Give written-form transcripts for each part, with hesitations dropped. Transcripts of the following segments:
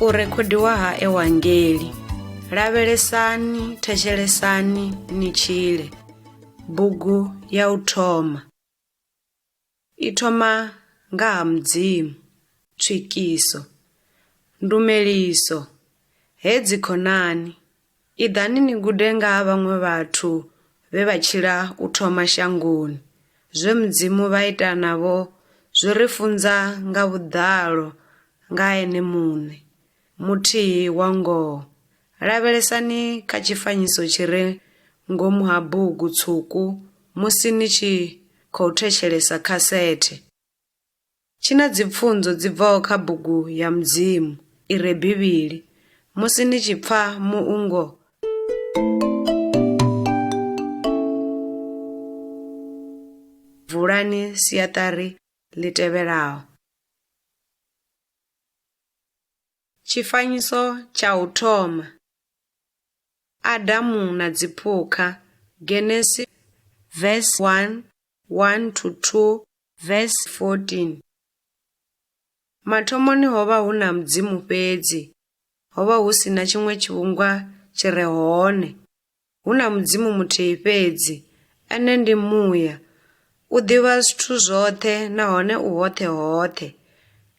U rekhodiwa ha Ewangeli. Lavhelesani, thetshelesani ni tshile. Bugu ya u thoma. I thoma nga ha Mudzimu, tswikiso, ndumeliso. Hedzi khonani, iḓani ni gude nga ha vhaṅwe vhathu vhe vha tshila u thoma shangoni, zwe Mudzimu vha ita navho zwi ri funza nga vhuḓalo nga ene muṋe, muthihi wa ngoho. Lavhelesani kha tshifanyiso tshi re ngomu ha bugu tswuku musi ni tshi khou thetshelesa khasethe. Tshi na dzipfunzo dzi bvaho kha bugu ya Mudzimu i re Bivhili. Musi ni tshi pfa muungo, vulani siaṱari ḽi tevhelaho. Tshifanyiso tsha u thoma. Adamu na dziphukha, Genesis verse 1:1-2 verse 14. Mathomoni hovha hu na Mudzimu fhedzi, hovha hu sina tshiṅwe tshivhungwa tshi re hone. Hu na Mudzimu muthihi fhedzi, ene ndi muya, u ḓivha zwithu zwoṱhe nahone u hoṱhe hoṱhe.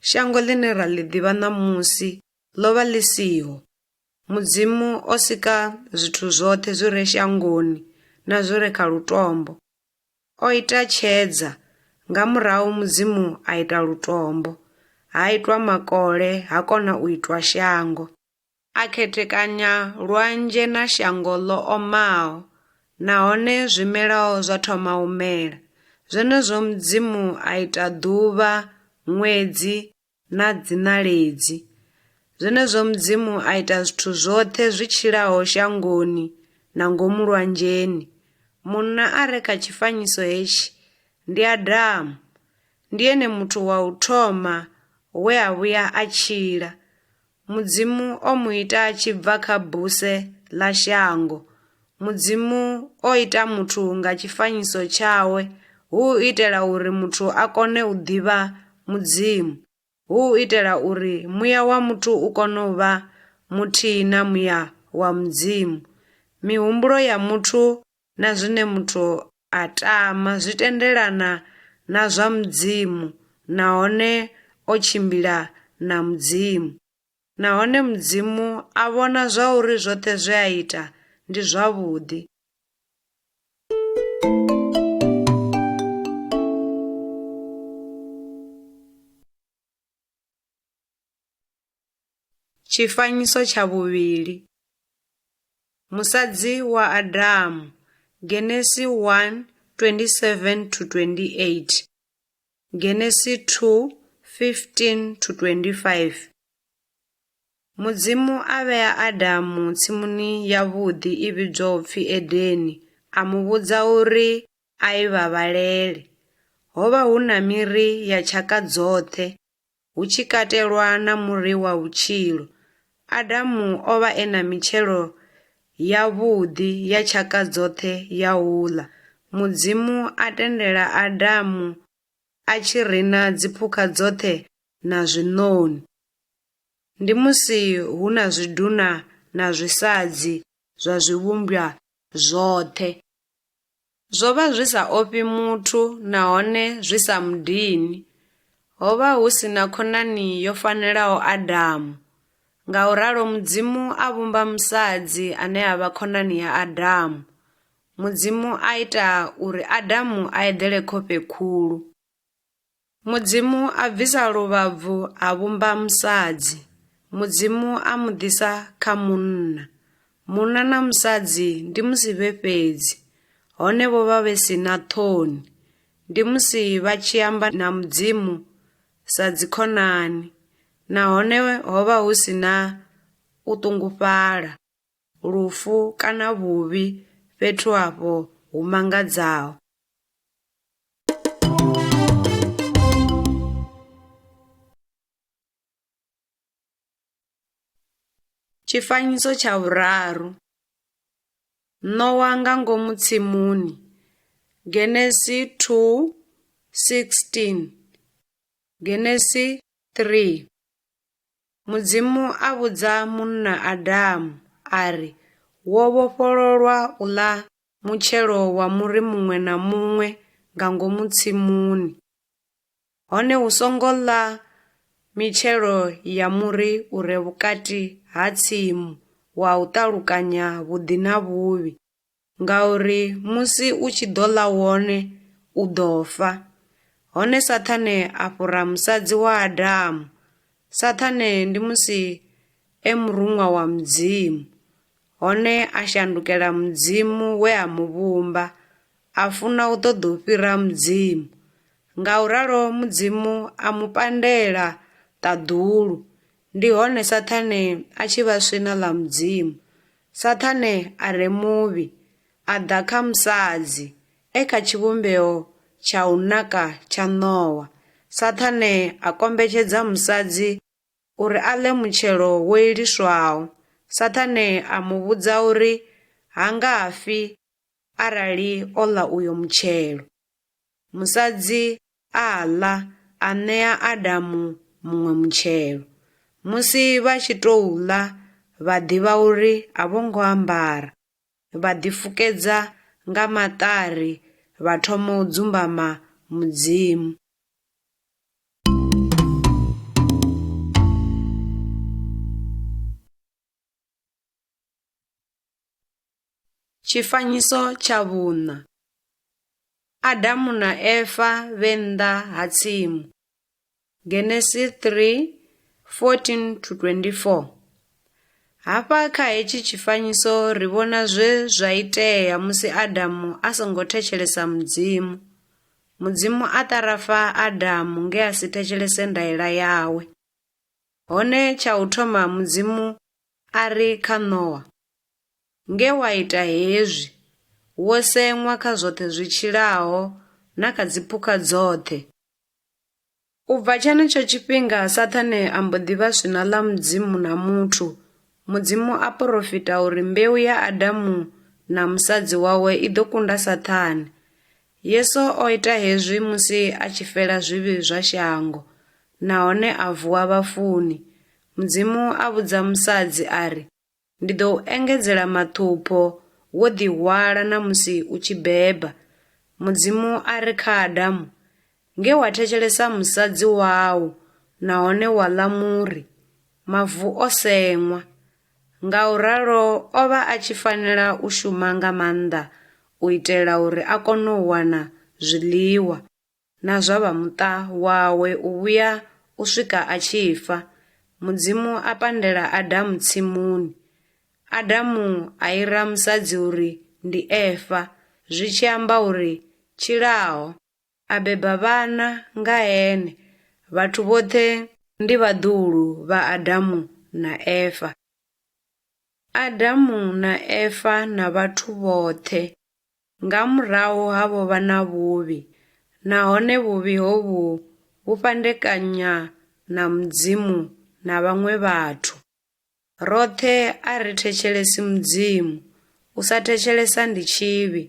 Shango ḽine ra ḽi ḓivha ṋamusi ḽo vha ḽi siho. Mudzimu o sika zwithu zwoṱhe zwi re shangoni na zwi re kha lutombo. O ita tshedza, nga murahu Mudzimu a ita lutombo. Ha itwa makole, ha kona u itwa shango. A khethekanya lwanzhe na shango ḽo omaho, nahone zwimelaho zwa thoma u mela. Zwenezwo Mudzimu a ita ḓuvha, ṅwedzi na dziṋaledzi. Zwenezwo Mudzimu a ita zwithu zwoṱhe zwi tshilaho shangoni na ngomu lwanzheni. Munna a re kha tshifanyiso hetshi ndi Adamu. Ndi ene muthu wa u thoma we a vhuya a tshila. Mudzimu o mu ita a tshi bva kha buse ḽa shango. Mudzimu o ita muthu nga tshifanyiso tshawe, hu u itela uri muthu a kone u ḓivha Mudzimu, hu u itela uri muya wa muthu u kone u vha muthihi na muya wa Mudzimu. Mihumbulo ya muthu na zwine muthu a tama zwi tendelana na zwa Mudzimu, nahone o tshimbila na Mudzimu. Nahone Mudzimu a vhona zwa uri zwoṱhe zwe a ita ndi zwavhuḓi. Tshifanyiso tsha vhuvhili. Musadzi wa Adamu, Genesis 1:27-28, Genesis 2:15-25. Mudzimu a vhea Adamu tsimuni yavhuḓi i vhidzwaho pfi Edeni, a mu vhudza uri a i vhavhalele. Hovha hu na miri ya tshaka dzoṱhe, hu tshi katelwa na muri wa vhutshilo. Adamu o vha e na mitshelo yavhuḓi ya tshaka dzoṱhe ya u ḽa. Mudzimu a tendela Adamu a tshi ri na dziphukha dzoṱhe na zwiṋoni. Ndi musi hu na zwiduna na zwisadzi zwa zwivhumbwa zwoṱhe. Zwo vha zwi sa ofhi muthu nahone zwi sa mudini. Ho vha hu sina khonani yo fanelaho Adamu. Ngauralo Mudzimu a vhumba musadzi ane a vha khonani ya Adamu. Mudzimu a ita uri Adamu a eḓele khofhe khulu. Mudzimu a bvisa luvhabvu a vhumba musadzi. Mudzimu a mu ḓisa kha munna. Munna na musadzi ndi musi vhe fhedzi, hone vho vha vhe si na ṱhoni. Ndi musi vha tshi amba na Mudzimu sa dzikhonani, nahone ho vha hu si na u ṱungufhala, lufu kana vhuvhi fhethu afho hu mangadzaho. Tshifanyiso tsha vhuraru. Nowa nga ngomu tsimuni, Genesis 2:16, Genesis 3. Mudzimu a vhudza munna Adamu ari, wo vhofhololwa u ḽa mutshelo wa muri muṅwe na muṅwe nga ngomu tsimuni, hone hu songo ḽa mitshelo ya muri u re vhukati ha tsimu wa u ṱalukanya vhuḓi na vhuvhi, ngauri musi u tshi ḓo ḽa wone u ḓo fa. Hone Saṱhane a fhura musadzi wa Adamu. Saṱhane ndi musi e murumwa wa Mudzimu, hone a shandukela Mudzimu we a muvhumba, a funa u ṱoḓa u fhira Mudzimu. Ngauralo Mudzimu a mu pandela ṱaḓulu, ndi hone Saṱhane a tshi vha swina ḽa Mudzimu. Saṱhane a re muvhi a ḓa kha musadzi e kha tshivhumbeo tsha u naka tsha Nowa. Saṱhane a kombetshedza musadzi uri a ḽe mutshelo wo iliswaho. Saṱhane a mu vhudza uri ha nga fi arali o ḽa uyo mutshelo. Musadzi a ḽa, a ṋea Adamu muṅwe mutshelo. Musi vha tshi tou ḽa, vha ḓivha uri a vho ngo ambara, vha ḓifukedza nga maṱari, vha thoma u dzumbama Mudzimu. Tshifanyiso tsha vhuṋa. Adamu na Efa vhe nnḓa ha tsimu. Genesis 3:14-24. Hafha kha hetshi tshifanyiso ri vhona zwe zwa itea musi Adamu a songo thetshelesa Mudzimu. Mudzimu a ṱarafa Adamu nge a si thetshelese ndaela yawe. Hone tsha u thoma Mudzimu a ri kha Nowa, nge wa ita hezwi, wo seṅwa kha zwoṱhe zwi tshilaho na kha dziphukha dzoṱhe. U bva tshenetsho tshifhinga Saṱhane a mbo ḓi vha swina ḽa Mudzimu na muthu. Mudzimu a porofita uri mbeu ya Adamu na musadzi wawe i ḓo kunda Saṱhane. Yesu o ita hezwi musi a tshi fela zwivhi zwa shango, nahone a vuwa vhafuni. Mudzimu a vhudza musadzi ari, ndi ḓo u engedzela maṱhupho wo ḓi hwala na musi u tshi beba. Mudzimu a ri kha Adamu, nge wa thetshelesa musadzi wau nahone wa ḽa muri, mavu o seṅwa. Ngauralo o vha a tshi fanela u shuma nga maanḓa u itela uri a kone u wana zwiḽiwa na zwa vha muṱa wawe u vhuya u swika a tshi fa. Mudzimu a pandela Adamu tsimuni. Adamu a ira musadzi uri ndi Efa, zwi tshi amba uri tshilaho. A beba vhana nga ene. Vhathu vhoṱhe ndi vhaḓuhulu vha Adamu na Efa. Adamu na Efa na vhathu vhoṱhe nga murahu havho vha na vhuvhi, nahone vhuvhi hovhu vhu fhandekanya na Mudzimu na vhaṅwe vhathu. Roṱhe a ri thetshelesi Mudzimu. U sa thetshelesa ndi tshivhi,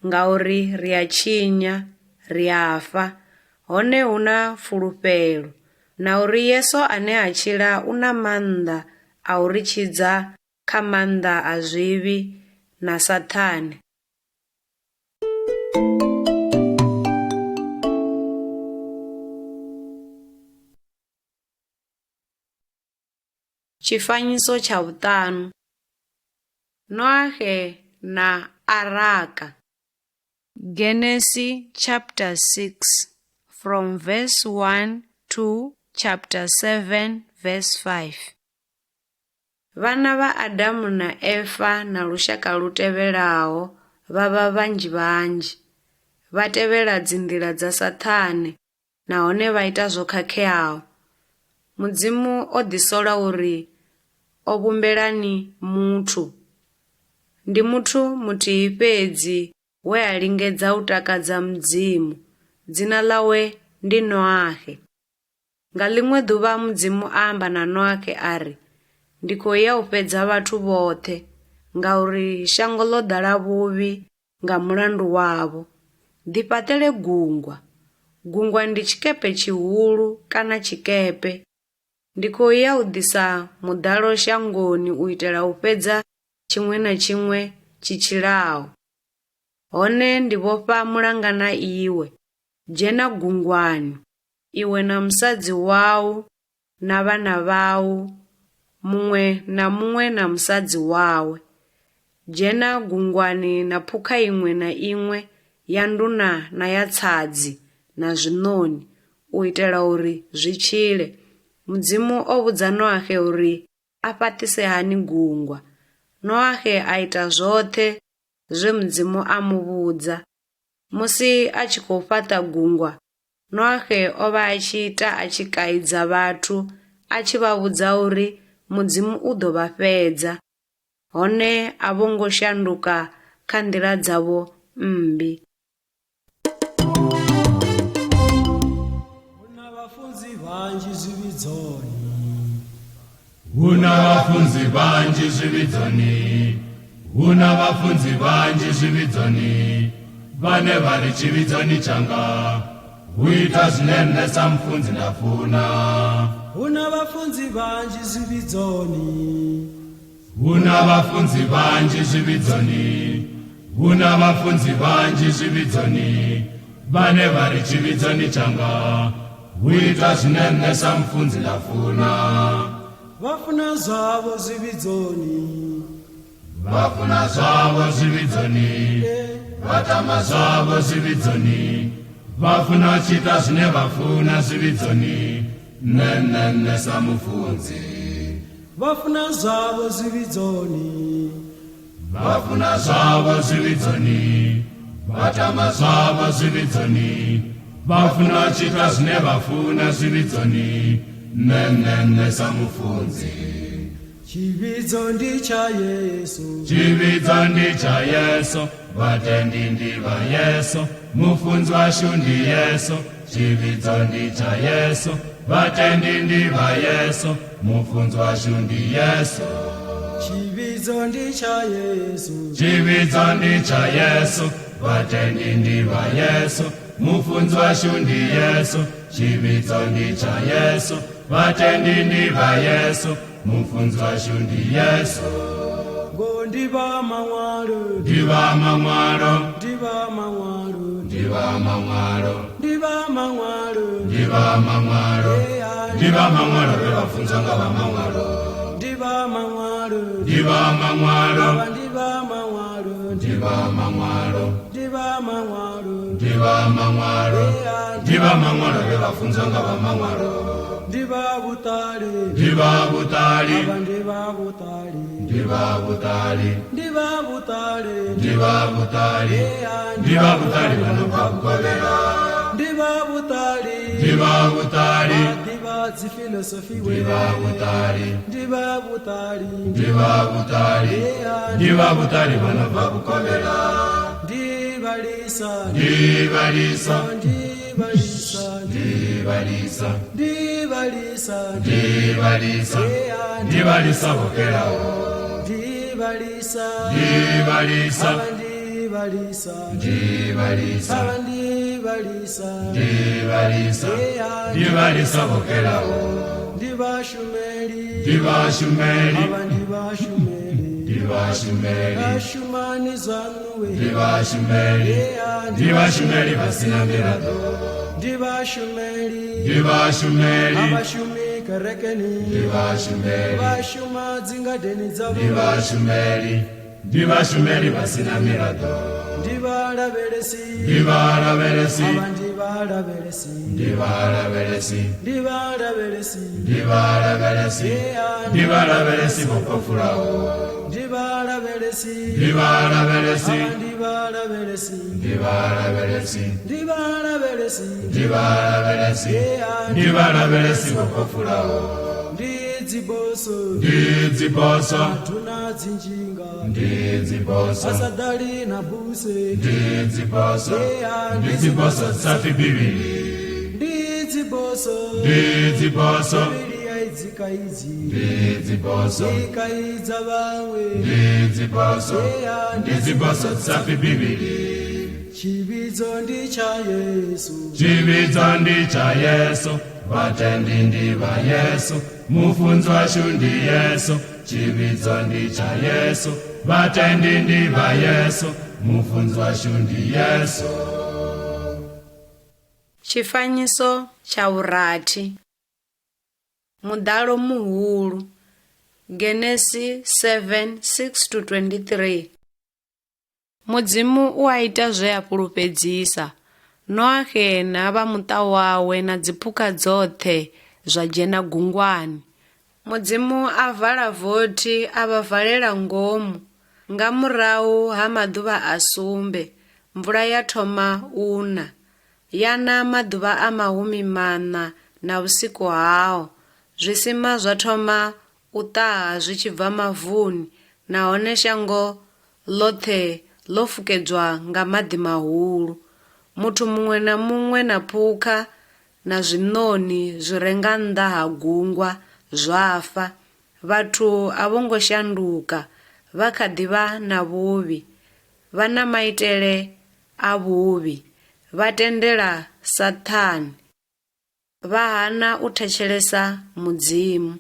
ngauri ri a tshinya, ri a fa, hone hu na fulufhelo na uri Yesu ane a tshila u na maanḓa a u ri tshidza kha maanḓa a zwivhi na Saṱhane. Tshifanyiso tsha vhuṱanu. Noahe na Araka. Genesis chapter 6 from verse 1 to chapter 7 verse 5. Vhana vha Adamu na Efa na lushaka lu tevhelaho vha vha vhanzhi vhanzhi. Vha tevhela dzinḓila dza Saṱhane, nahone vha ita zwo khakheaho. Mudzimu o ḓisola uri o vhumbelani muthu. Ndi muthu muthihi fhedzi we a lingedza u takadza Mudzimu. Dzina ḽawe ndi Noahe. Nga ḽiṅwe ḓuvha Mudzimu a amba na Noahe ari, ndi khou ya u fhedza vhathu vhoṱhe, ngauri shango ḽo ḓala vhuvhi nga mulandu wavho. Ḓifhaṱele gungwa. Gungwa ndi tshikepe tshihulu kana tshikepe. ndi khou ya u ḓisa muḓalo shangoni u itela u fhedza tshiṅwe na tshiṅwe tshi tshilaho. Hone ndi vhofha mulanga na iwe, dzhena gungwani, iwe na musadzi wau na vhana vhau, muṅwe na musadzi wawe. Dzhena gungwani na phukha iṅwe na iṅwe ya nduna na ya tsadzi na zwiṋoni u itela uri zwi tshile. Mudzimu o vhudza Noahe uri a fhaṱise hani gungwa. Noahe a ita zwoṱhe zwe Mudzimu a muvhudza. Musi a tshi khou fhaṱa gungwa, Noahe o vha a tshi ita a tshi kaidza vhathu, a tshi vha vhudza uri Mudzimu u ḓo vha fhedza. Hone a vho ngo shanduka kha nḓila dzavho mmbi. Huna vhafunzi vhanzhi zwivhidzoni, huna vhafunzi vhanzhi zwivhidzoni, huna vhafunzi vhanzhi zwivhidzoni, vhane vha ri tshivhidzoni tshanga hu ita zwine nṋe sa mufunzi nda funa. huna vhafunzi vhanzhi zwivhidzoni, huna vhafunzi vhanzhi zwivhidzoni, huna vhafunzi vhanzhi zwivhidzoni, vhane vha ri tshivhidzoni tshanga hu ita zwine nṋe sa mufunzi nda funa. vhafuna zwavho zwivhidzoni, vhafuna zwavho zwivhidzoni, vhatama zwavho zwivhidzoni, vhafuna tshita zwine vhafuna zwivhidzoni, nṋe sa mufunzi. vhafuna zwavho zwivhidzoni, vhafuna zwavho zwivhidzoni, vhatama zwavho zwivhidzoni, vhafuna tshita zwine vhafuna zwivhidzoni, nṋe sa mufunzi. tshivhidzo ndi tsha Yesu, tshivhidzo ndi tsha Yesu, vhatendi ndi vha Yesu, mufunzi washu ndi Yesu. tshivhidzo ndi tsha Yesu, vhatendi ndi vha Yesu, mufunzi washu ndi Yesu. tshivhidzo ndi tsha Yesu, tshivhidzo ndi tsha Yesu, vhatendi ndi vha Yesu, mufunzi washu ndi Yesu. tshivhidzo ndi tsha Yesu, vhatendi ndi vha Yesu, mufunzi washu ndi Yesu. ngo ndiva maṅwalo, ndiva maṅwalo, ndiva maṅwalo, ndiva maṅwalo, ndiva maṅwalo, ndiva maṅwalo, ndiva maṅwalo vhe vhafunzwa nga vha maṅwalo. ndiva maṅwalo, ndiva maṅwalo, ndiva maṅwalo, ndiva maṅwalo, ndiva maṅwalo, ndiva maṅwalo, ndiva maṅwalo vhe vhafunzwa nga vha maṅwalo. ndiva vhuṱali, ndiva vhuṱali, ndiva vhuṱali, ndiva vhuṱali, ndiva vhuṱali, ndiva vhuṱali, ndiva vhuṱali vhano bva vhukovhela. ndiva vhuṱali, ndiva vhuṱali, ndiva dzifilosofi we, ndiva vhuṱali, ndiva vhuṱali, ndiva vhuṱali, ndiva vhuṱali vhano bva vhukovhela. ndivalisa, ndivalisa, ndivalisa, ndivalisa, ndivalisa, ndivalisa, ndivalisa vhokelaho. ndivalisa, ndivalisa, ndivalisa, ndivalisa, ndivalisa, ndivalisa, ndivalisa vhokelaho. ndivashumeli, ndivashumeli, ndivashumeli, ndivashumeli, vashumani zvanuwe, ndivashumeli, ndivashumeli vasina miraḓo. ndivashumeli, ndivashumeli, avashumi kerekeni, ndivashumeli, vashuma dzingadheni dzavo, ndivashumeli, ndivashumeli vasina miraḓo. ndivalavelesi, ndivalavelesi, ava ndivalavelesi, ndivalavelesi, ndivalavelesi, ndivalavelesi, ndivalavelesi vhofhofhulaho. ndivalavelesi, ndivalavelesi, ava ndivalavelesi, ndivalavelesi, ndivalavelesi, ndivalavelesi, ndivalavelesi vhofhofhulaho. ndidziboso, ndidziboso, tuna dzinjinga, ndidziboso, asadali na buse, ndidziboso, ndidziboso dzisafi bivhili. ndidziboso, ndidziboso, Biblia idzikaidzi, ndidziboso, ikaidza vamwe, ndidziboso, ndidziboso dzisafi bivhili. chividzo ndi cha Yesu, chividzo ndi cha Yesu, vatendi ndi va Yesu, mufunzi washu ndi Yesu, chividzo ndi cha Yesu, vatendi ndi va Yesu, mufunzi washu ndi Yesu. Chifanyiso cha vhurathi. Mudalo muhulu. Genesi 7:6-23. Mudzimu u a ita zwe a fhulufhedzisa. Noahe na vha muṱa wawe na dziphukha dzoṱhe zwa dzhena gungwani. Mudzimu a vala vothi a vha valela ngomu. Nga murahu ha maḓuvha a sumbe, mvula ya thoma una. Yana maḓuvha a 40 na vhusiku hao. Zwisima zwa thoma u ṱaha zwi tshi bva mavuni, nahone shango ḽoṱhe ḽo fukedzwa nga maḓi mahulu. Muthu muṅwe na muṅwe na phukha na zwiṋoni zwi re nga nnḓa ha gungwa zwafa. Vhathu a vho ngo shanduka, vha kha ḓi vha na vhuvhi, vha na maitele a vhuvhi, vha tendela Saṱhane, vha hana u thetshelesa Mudzimu.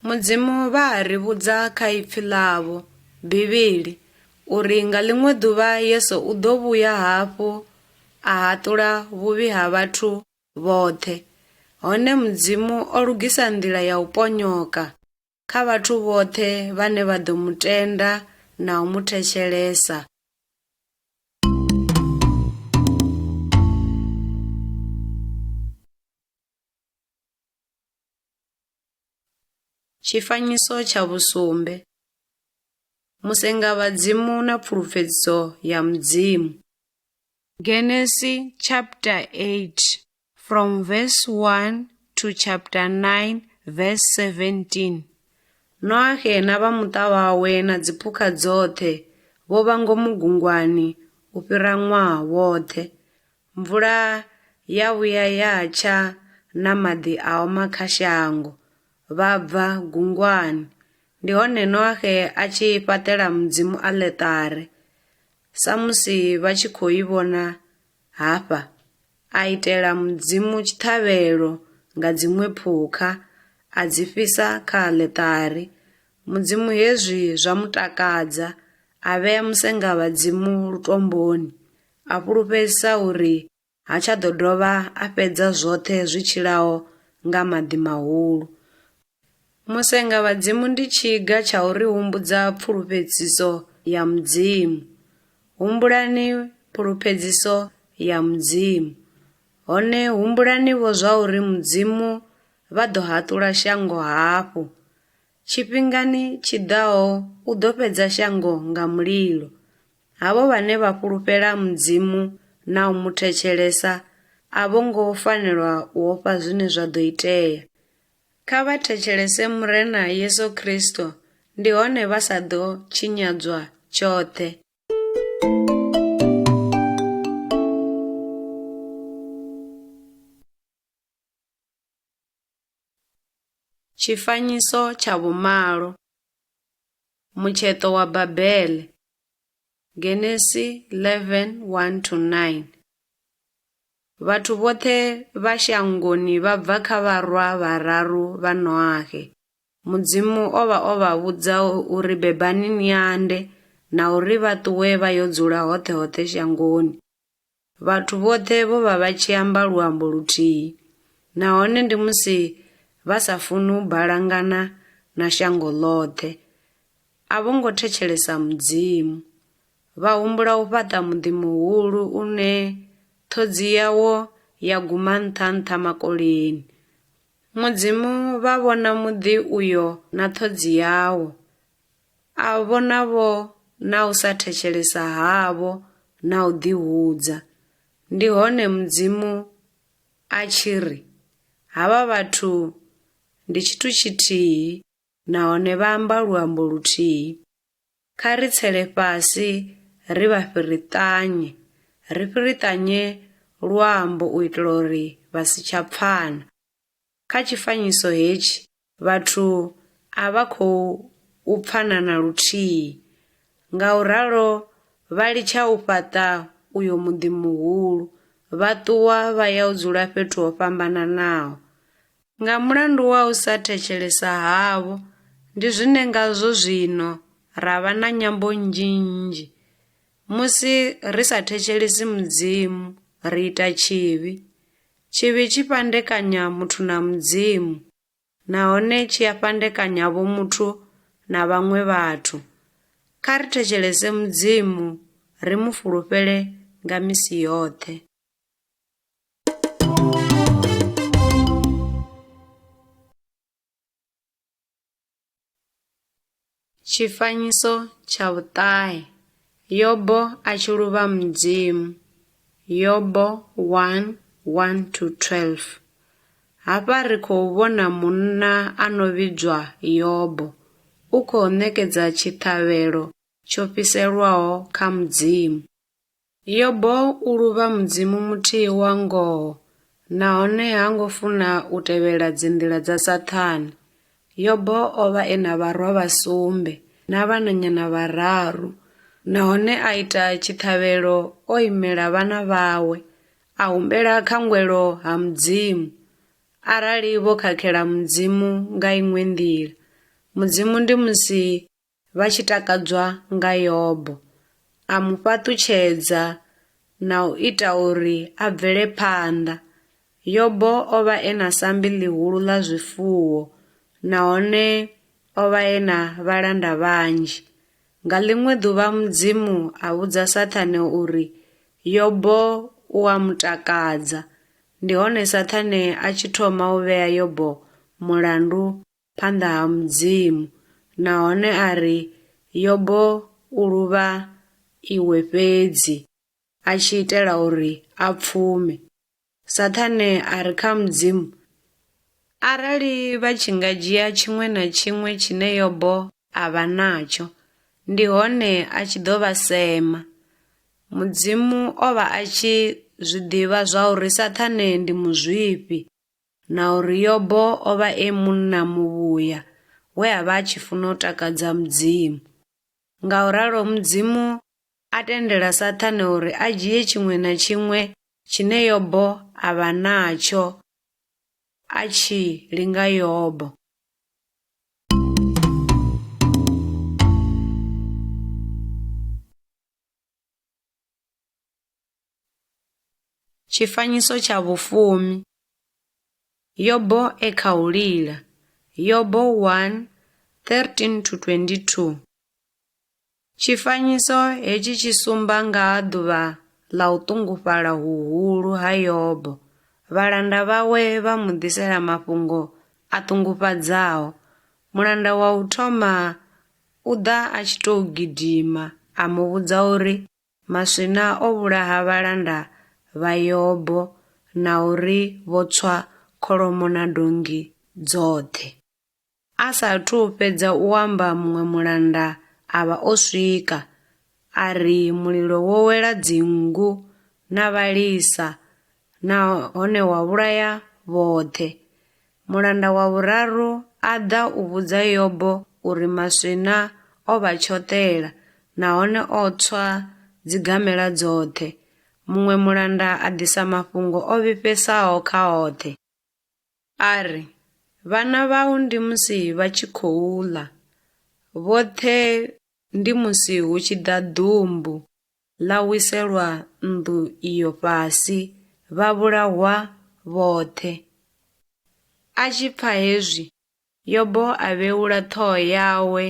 Mudzimu vha a ri vhudza kha ipfi ḽavho, Bivhili, uri nga ḽiṅwe ḓuvha Yesu u ḓo vhuya hafhu a haṱula vhuvhi ha vhathu vhoṱhe. Hone Mudzimu o lugisa nḓila ya u ponyoka kha vhathu vhoṱhe vhane vha ḓo mutenda na u muthetshelesa. Tshifanyiso tsha vhusumbe. Musengavhadzimu na pfulufhedziso ya Mudzimu. Genesi chapter 8 from verse 1 to chapter 9 verse 17. Noahe na vha muṱa wawe na dziphukha dzoṱhe vho vha ngomu gungwani u fhira ṅwaha woṱhe. Mvula ya vhuya ya tsha na maḓi a oma kha shango. Vha bva gungwani. Ndi hone Noahe a tshi fhaṱela Mudzimu aḽetare. Sa musi vha tshi khou i vhona hafha, a itela Mudzimu tshiṱhavhelo nga dziṅwe phukha, a dzi fhisa kha aḽetare. Mudzimu hezwi zwa mutakadza, a vhea musengavhadzimu lutomboni, a fhulufhedzisa uri ha tsha ḓo dovha a fhedza zwoṱhe zwi tshilaho nga maḓi mahulu. Musengavhadzimu ndi tshiga tsha uri humbudza pfulufhedziso ya Mudzimu. Humbulani pfulufhedziso ya Mudzimu. Hone humbulani vho zwa uri Mudzimu vha ḓo haṱula shango hafhu. Tshifhingani tshiḓaho u ḓo fhedza shango nga mulilo. Havho vhane vha fhulufhela Mudzimu na u muthetshelesa a vho ngo fanelwa u ofha zwine zwa ḓo itea. Kha vha thetshelese murena Yesu Kristo, ndi hone vha sa ḓo tshinyadzwa tshoṱhe. Tshifanyiso tsha vhumalo. Mutsheto wa Babele. Genesi 11:1-9. Vhathu vhoṱhe vha shangoni vha bva kha vharwa vhararu vha Noahe. Mudzimu o vha vhudza uri bebani ni ande na uri vha ṱuwe vha yo dzula hoṱhe hoṱhe shangoni. Vhathu vhoṱhe vho vha vha tshi amba luambo luthihi, nahone ndi musi vha sa funi u balangana na shango ḽoṱhe. A vho ngo thetshelesa Mudzimu. Vha humbula u fhaṱa muḓi muhulu une ṱhodzi yawo ya guma nṱha makoleni. Mudzimu vha vhona muḓi uyo na ṱhodzi yawo. A vhonavho na u sa thetshelesa havho na u ḓihudza. Ndi hone Mudzimu a tshi ri, havha vhathu ndi tshithu tshithihi nahone vha amba luambo luthihi. Kha ri tsele fhasi ri vha fhiriṱanye. Ri fhiriṱanye luambo u itela uri vha si tsha pfana. Kha tshifanyiso hetshi, vhathu a vha khou pfana na luthihi. Ngauralo vha litsha u fhaṱa uyo muḓi muhulu, vha ṱuwa vha ya u dzula fhethu ho fhambananaho. Nga mulandu wa u sa thetshelesa havho, ndi zwine ngazwo zwino ra vha na nyambo nnzhi. Musi ri sa thetshelesi Mudzimu, ri ita tshivhi. Tshivhi tshi fhandekanya muthu na Mudzimu, nahone tshi a fhandekanya vho muthu na vhaṅwe vhathu. Kha ri thetshelese Mudzimu, ri mu fulufhele nga misi yoṱhe. Tshifanyiso tsha vhuṱahe. Yobo a tshi luvha Mudzimu. Yobo 1:1-12. Hafha ri khou vhona munna a no vhidzwa Yobo u khou ṋekedza tshiṱhavhelo tsho fhiselwaho kha Mudzimu. Yobo u luvha Mudzimu muthihi wa ngoho, nahone ha ngo funa u tevhela dzinḓila dza Saṱhane. Yobo o vha e na vharwa vhasumbe na vhananyana vhararu, nahone a ita tshiṱhavhelo o imela vhana vhawe, a humbela khangwelo ha Mudzimu arali vho khakhela Mudzimu nga iṅwe nḓila. Mudzimu ndi musi vha tshi takadzwa nga Yobo, a mu fhaṱutshedza na u ita uri a bvele phanḓa. Yobo o vha e na sambi ḽihulu ḽa zwifuwo, nahone o vha e na vhalanda vhanzhi. Nga ḽiṅwe ḓuvha Mudzimu a vhudza Saṱhane uri Yobo u a mutakadza. Ndi hone Saṱhane a tshi thoma u vhea Yobo mulandu phanḓa ha Mudzimu, nahone a ri Yobo u luvha iwe fhedzi, a tshi itela uri a pfume. Saṱhane a ri kha Mudzimu, arali vha tshi nga dzhia tshiṅwe na tshiṅwe tshine Yobo a vha natsho, ndi hone a tshi ḓo vha sema. Mudzimu o vha a tshi zwiḓivha zwa uri Saṱhane ndi muzwifhi, na uri Yobo o vha e munna muvhuya we a vha a tshi funa u takadza Mudzimu. Ngauralo Mudzimu a tendela Saṱhane uri a dzhie tshiṅwe na tshiṅwe tshine Yobo a vha natsho, a tshi linga Yobo. Tshifanyiso tsha vhufumi. Yobo e kha u lila. Yobo 1:13-22. Tshifanyiso hetshi tshi sumba nga ha ḓuvha ḽa u ṱungufhala huhulu ha Yobo. Vhalanda vhawe vha mu ḓisela mafhungo a ṱungufhadzaho. Mulanda wa u thoma u ḓa a tshi tou gidima a mu vhudza uri maswina o vhulaha vhalanda vha Yobo na uri vho tswa kholomo na dongi dzoṱhe. A saathu fhedza u amba, muṅwe mulanda a vha o swika, a ri mulilo wo wela dzingu na vhalisa, nahone wa vhulaya vhoṱhe. Mulanda wa vhuraru a ḓa u vhudza Yobo uri maswina o vha tshoṱela, nahone o tswa dzigamela dzoṱhe. Muṅwe mulanda a ḓisa mafhungo o vhifhesaho kha oṱhe. A ri, vhana vhau ndi musi vha tshi khou ḽa, vhoṱhe ndi musi hu tshi ḓa ḓumbu ḽa wiselwa nnḓu iyo fhasi, vha vhulahwa vhoṱhe. A tshi pfa hezwi, Yobo a vheula ṱhoho yawe,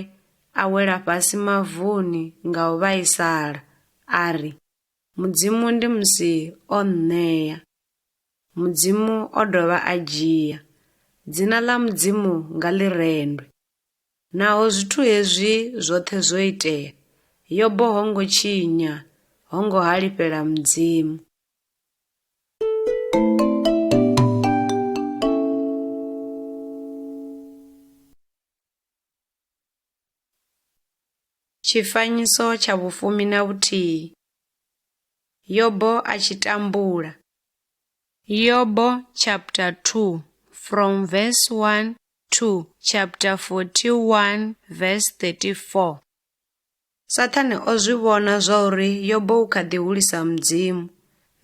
a wela fhasi mavuni nga u vhaisala, a ri, Mudzimu ndi musi o nṋea. Mudzimu o dovha a dzhia. Dzina ḽa Mudzimu nga ḽi rendwe. Naho zwithu hezwi zwoṱhe zwo itea, Yobo ho ngo tshinya, ho ngo halifhela Mudzimu. Tshifanyiso tsha vhufumi na vhuthihi. Yobo a tshi tambula. Yobo chapter 2 from verse 1 to chapter 41 verse 34. Saṱhane o zwi vhona zwa uri Yobo u kha ḓi hulisa Mudzimu,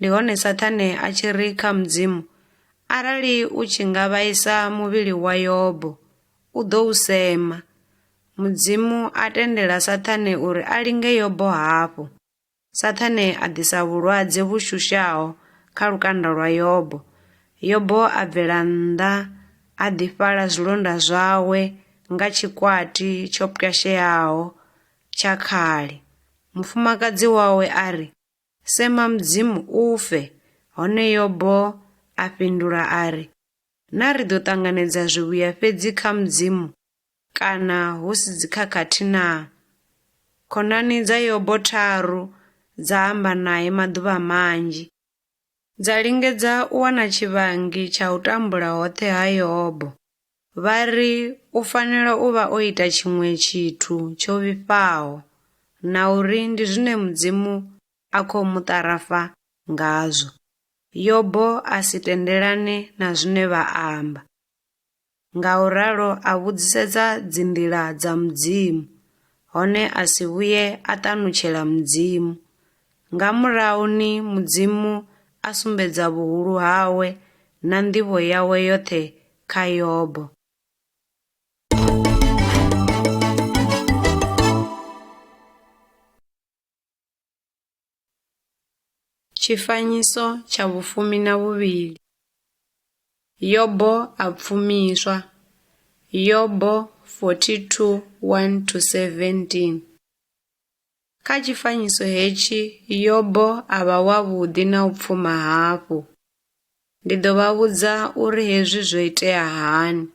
Ndi hone Saṱhane a tshi ri kha mudzimu, arali u tshi nga vhaisa muvhili wa Yobo, u ḓo u sema. Mudzimu a tendela Saṱhane uri a linge Yobo hafhu. Saṱhane a ḓisa vhulwadze vhu shushaho kha lukanda lwa Yobo. Yobo a bvela nnḓa, a ḓifhala zwilonda zwawe nga tshikwati tsho pwyasheaho tsha khali. Mufumakadzi wawe a ri, sema mudzimu ufe. Hone Yobo a fhindula a ri, na ri ḓo ṱanganedza zwivhuya fhedzi kha mudzimu, kana hu si dzikhakhathi na? Khonani dza Yobo tharu dza amba naye maḓuvha manzhi. Dza lingedza u wana tshivhangi tsha u tambula hoṱhe ha Yobo. Vha ri u fanela u vha o ita tshiṅwe tshithu tsho vhifhaho, na uri ndi zwine mudzimu a khou muṱarafa ngazwo. Yobo a si tendelane na zwine vha amba. Ngauralo a vhudzisedza dzinḓila dza mudzimu, hone a si vhuye a ṱanutshela mudzimu. Nga murahuni mudzimu a sumbedza vhuhulu hawe na nḓivho yawe yoṱhe kha Yobo. Tshifanyiso tsha vhufumi na vhuvhili. Yobo a pfumiswa. Yobo 42:1-17. Kha tshifanyiso hetshi Yobo a vha wavhuḓi na u pfuma hafhu. Ndi ḓo vha vhudza uri hezwi zwo itea hani.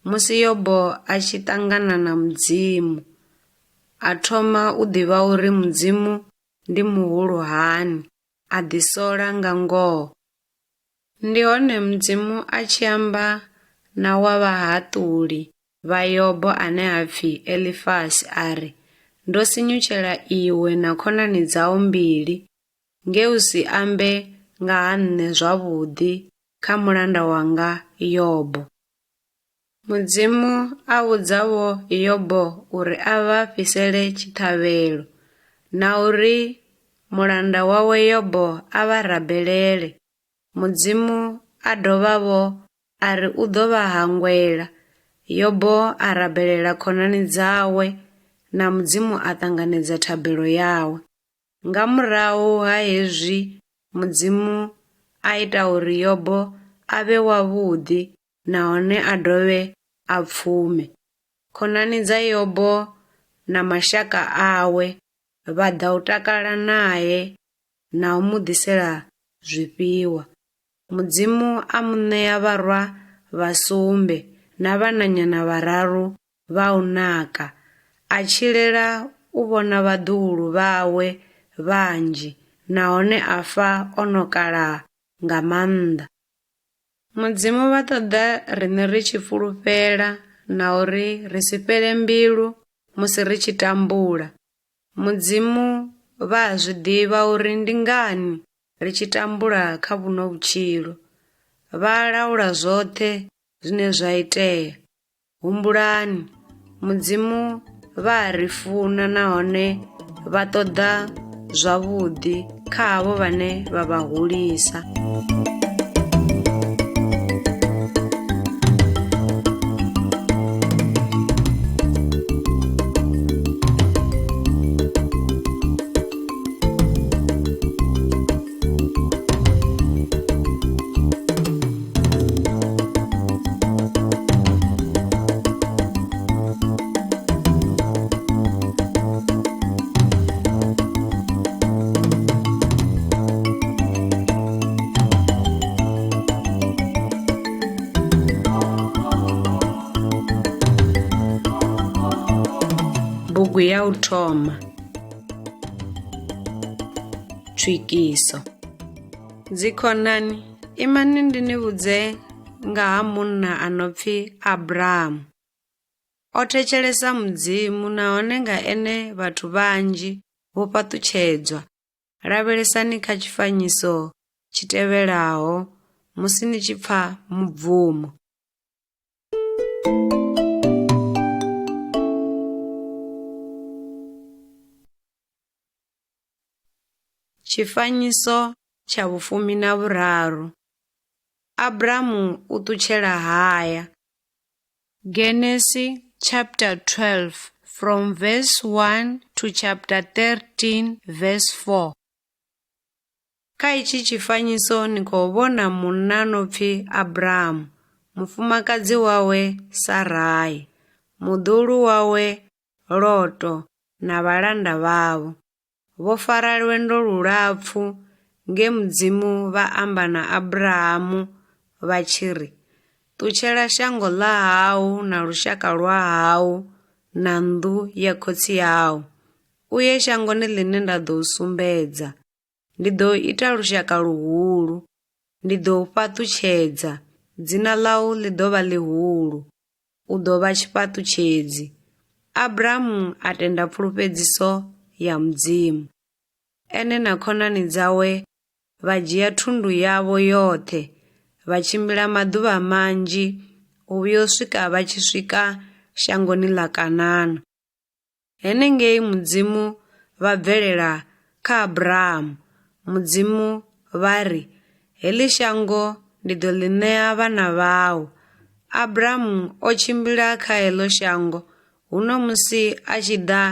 Musi Yobo a tshi ṱangana na mudzimu, a thoma u ḓivha uri mudzimu ndi muhulu hani, a ḓisola nga ngoho. Ndi hone mudzimu a tshi amba na wa vhahaṱuli vha Yobo ane a pfi Elifasi a ri, ndo sinyutshela iwe na khonani dzau mbili, nge u si ambe nga ha nṋe zwavhuḓi kha mulanda wanga Yobo. Mudzimu a vhudzavho Yobo uri a vha fhisele tshiṱhavhelo, na uri mulanda wawe Yobo a vha rabelele. Mudzimu a dovhavho a ri u ḓo vha hangwela. Yobo a rabelela khonani dzawe, na mudzimu a ṱanganedza thabelo yawe. Nga murahu ha hezwi mudzimu a ita uri Yobo a vhe wavhuḓi, nahone a dovhe a pfume. Khonani dza Yobo na mashaka awe vha ḓa u takala naye na u mu ḓisela zwifhiwa. Mudzimu a mu ṋea vharwa vhasumbe na vhananyana vhararu vha u naka. A tshilela u vhona vhaḓuhulu vhawe vhanzhi, nahone a fa o no kala nga maanḓa. Mudzimu vha ṱoḓa riṋe ri tshi fulufhela na uri ri si fhele mbilu musi ri tshi tambula. Mudzimu vha a zwi ḓivha uri ndi ngani ri tshi tambula kha vhuno vhutshilo. Vha laula zwoṱhe zwine zwa itea. Humbulani, mudzimu vha a ri funa nahone vha ṱoḓa zwavhuḓi kha havho vhane vha vha hulisa. Bugu ya u thoma. Tswikiso. Dzikhonani, imani ndi ni vhudze nga ha munna a no pfi Abrahamu. O thetshelesa mudzimu, nahone nga ene vhathu vhanzhi vho fhaṱutshedzwa. Lavhelesani kha tshifanyiso tshi tevhelaho musi ni tshi pfa mubvumo. Tshifanyiso tsha 13 Abramu u ṱutshela haya. Genesis chapter 12 from verse 1 to chapter 13 verse 4. Kha ichi tshifanyiso ni khou vhona munna no pfi Abramu, mufumakadzi wawe Sarai, muḓulu wawe Loto na vhalanda vhavho. Vho fara lwendo lulapfu nge Mudzimu vha amba na Abrahamu vha tshi ri, ṱutshela shango ḽa hau na lushaka lwa hau na nnḓu ya khotsi yau, u ye shangoni ḽine nda ḓo u sumbedza. Ndi ḓo ita lushaka luhulu, ndi ḓo u fhaṱutshedza, dzina ḽau ḽi ḓo vha ḽihulu, u ḓo vha tshifhaṱutshedzi. Abramu a tenda pfulufhedziso ya Mudzimu. Ene na khonani dzawe vha dzhia thundu yavho yoṱhe, vha tshimbila maḓuvha manzhi u vhuya u swika vha tshi swika shangoni ḽa Kanana. Henengei Mudzimu vha bvelela kha Abrahamu. Mudzimu vha ri, heḽi shango ndi ḓo ḽi ṋea vhana vhau. Abrahamu o tshimbila kha heḽo shango, huno musi a tshi ḓa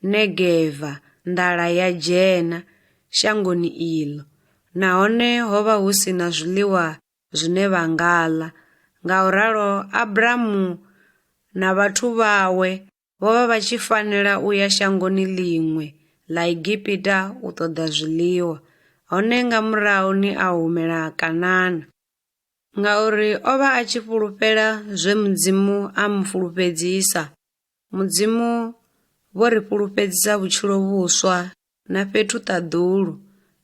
Negeva, nḓala ya dzhena shangoni iḽo, nahone ho vha hu si na zwiḽiwa zwine vha nga ḽa. Ngauralo Abrahamu na vhathu vhawe vho vha vha tshi fanela u ya shangoni ḽiṅwe ḽa Egipita u ṱoḓa zwiḽiwa, hone nga murahu ni a humela Kanana. Ngauri o vha a tshi fhulufhela zwe Mudzimu a mufhulufhedzisa. Mudzimu vho ri fhulufhedzisa vhutshilo vhuswa na fhethu ṱaḓulu.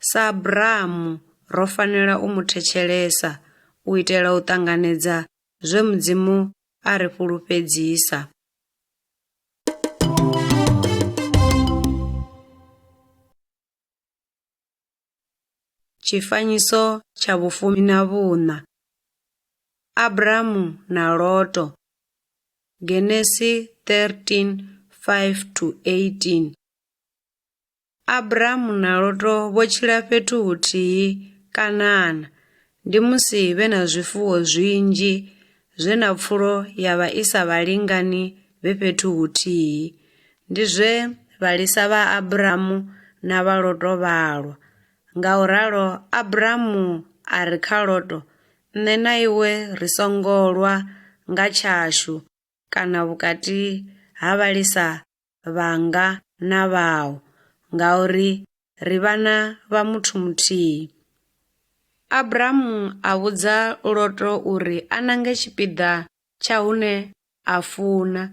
Sa Abrahamu ro fanela u mu thetshelesa u itela u ṱanganedza zwe Mudzimu a ri fhulufhedzisa. Tshifanyiso tsha 14. Abramu na Loto. Genesis 13:5-18. Abramu na Loto vho tshila fhethu huthihi Kanana. Ndi musi vhe na zwifuwo zwinzhi zwe na pfulo ya vha i sa vhalingani vhe fhethu huthihi. Ndi zwe vhalisa vha Abramu na vha Loto vhalwa. Ngauralo Abramu a ri kha Loto, nṋe na iwe ri songo lwa nga tshashu kana vhukati ha vhalisa vhanga na vhau, ngauri ri vhana vha muthu muthihi. Abramu a vhudza Loto uri a nange tshipiḓa tsha hune a funa.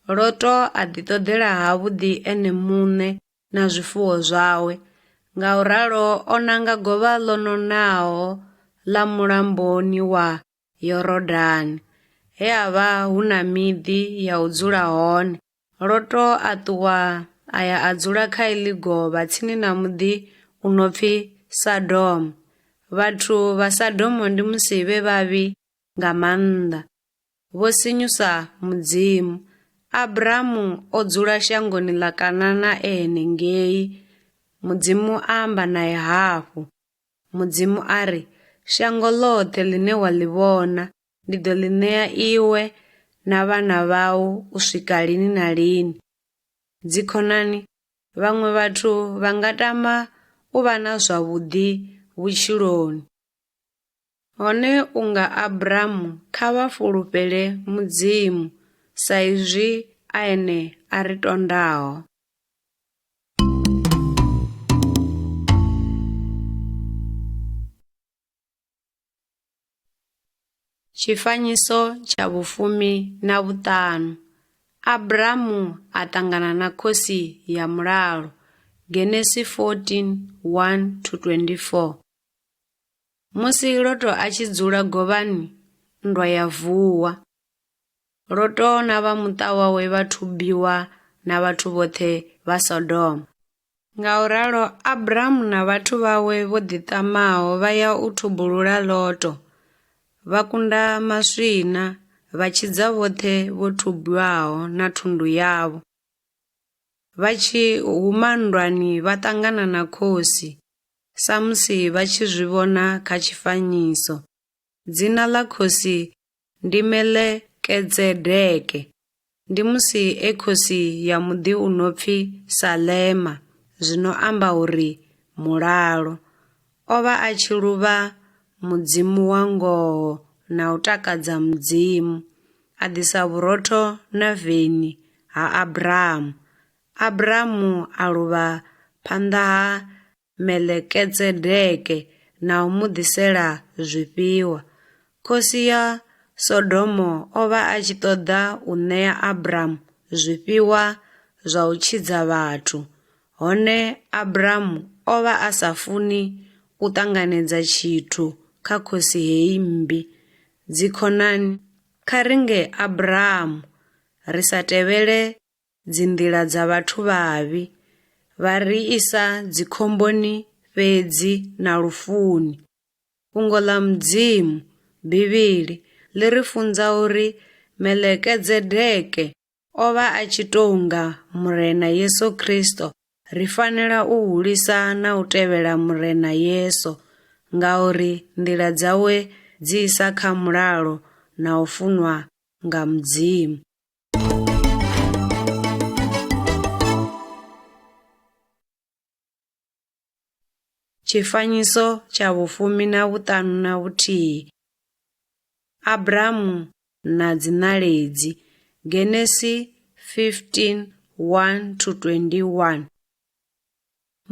Loto a ḓi ṱoḓela havhuḓi ene muṋe na zwifuwo zwawe. Ngauralo o nanga govha ḽo nonaho ḽa mulamboni wa Yorodani, he ha vha hu na miḓi ya u dzula hone. Loto a ṱuwa a ya a dzula kha iḽi govha tsini na muḓi u no pfi Sodom. Vhathu vha Sodomo ndi musi vhe vhavhi nga maanḓa, vho sinyusa Mudzimu. Abramu o dzula shangoni ḽa Kanana henengei. Mudzimu amba naye hafhu. Mudzimu a ri, shango ḽoṱhe ḽine wa ḽi vhona ndi ḓo ḽi ṋea iwe na vhana vhau u swika lini na lini. Dzikhonani, vhaṅwe vhathu vha nga tama u vha na zwavhuḓi vhutshiloni. Hone unga Abramu kha vha fulufhele Mudzimu sa izwi a ene a ri tondaho. Tshifanyiso tsha 15. Abramu a ṱangana na khosi ya mulalo. Genesis 14:1-24. Musi Loto a tshi dzula govhani, nndwa ya vuwa. Loto na vha muṱa wawe vha thubiwa na vhathu vhoṱhe vha Sodoma. Ngauralo Abramu na vhathu vhawe vho ḓiṱamaho vha ya u thubulula Loto. Vha kunda maswina, vha tshidza vhoṱhe vho thubiwaho na thundu yavho. Vha tshi huma nndwani vha ṱangana na khosi. sa musi vha tshi zwi vhona kha tshifanyiso. Dzina ḽa khosi ndi Melekezedeke. Ndi musi khosi ya muḓi u no pfi Salema, zwino amba uri mulalo. O vha a tshi luvha mudzimu wa ngoho na u takadza mudzimu, a ḓisa vhurotho na veni ha Abrahamu. Abrahamu a luvha phanḓa ha Melekezedeke na u mu ḓisela zwifhiwa. Khosi ya Sodomo o vha a tshi ṱoḓa u ṋea Abrahamu zwifhiwa zwa u tshidza vhathu, hone Abrahamu o vha a sa funi u ṱanganedza tshithu kha khosi heyi mmbi. Dzikhonani, kha ri nge Abrahamu ri sa tevhele dzi nḓila dza vhathu vhavhi, vha ri isa dzikhomboni fhedzi na lufuni. Fhungo ḽa mudzimu, Bivhili ḽi ri funza uri Melekezedeke o vha a tshi tou nga murena Yesu Kristo. Ri fanela u hulisa na u tevhela murena Yesu, ngauri nḓila dzawe dzi isa kha mulalo na u funwa nga mudzimu. Tshifanyiso tsha vhufumi na vhuṱanu na vhuthihi. Abrahamu na dziṋaledzi, Genesi 15:1-21.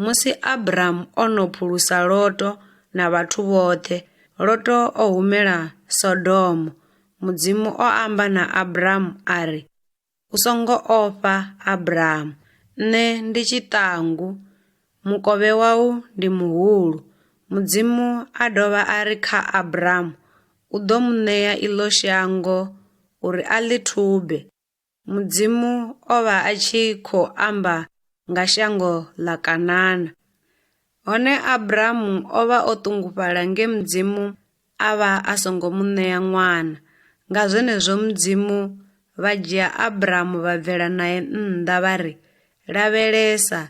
Musi Abrahamu o no phulusa Loto na vhathu vhoṱhe, Loto o humela Sodomo. Mudzimu o amba na Abrahamu ari, u songo ofha Abrahamu, nṋe ndi tshiṱangu, mukovhe wau ndi muhulu. Mudzimu a dovha a ri kha Abrahamu, u ḓo mu ṋea iḽo shango uri a ḽi thube. Mudzimu o vha a tshi khou amba nga shango ḽa Kanana. Hone Abrahamu o vha o ṱungufhala nge mudzimu a vha a songo mu ṋea ṅwana. Nga zwenezwo mudzimu vha dzhia Abrahamu vha bvela naye nnḓa vha ri, lavhelesa,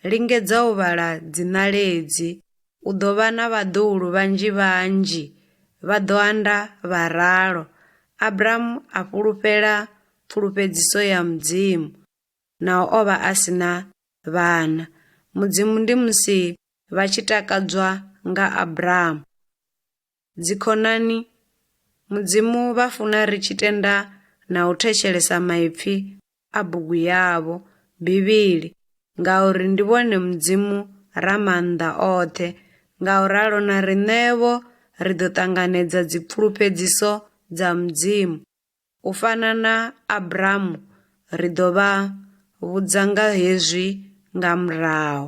lingedza u vhala dziṋaledzi, u ḓo vha na vhaḓuhulu vhanzhi vhanzhi, vha ḓo anda vharalo. Abrahamu a fhulufhela pfulufhedziso ya mudzimu, naho o vha a si na vhana. Mudzimu ndi musi vha tshi takadzwa nga Abrahamu. Dzikhonani, mudzimu vha funa ri tshi tenda na u thetshelesa maipfi a bugu yavho, Bivhili, ngauri ndi vhone mudzimu ra maanḓa oṱhe. Ngauralo na riṋevho ri ḓo ṱanganedza dzipfulufhedziso dza mudzimu. U fana na Abrahamu, ri ḓo vha vhudza nga hezwi nga murahu.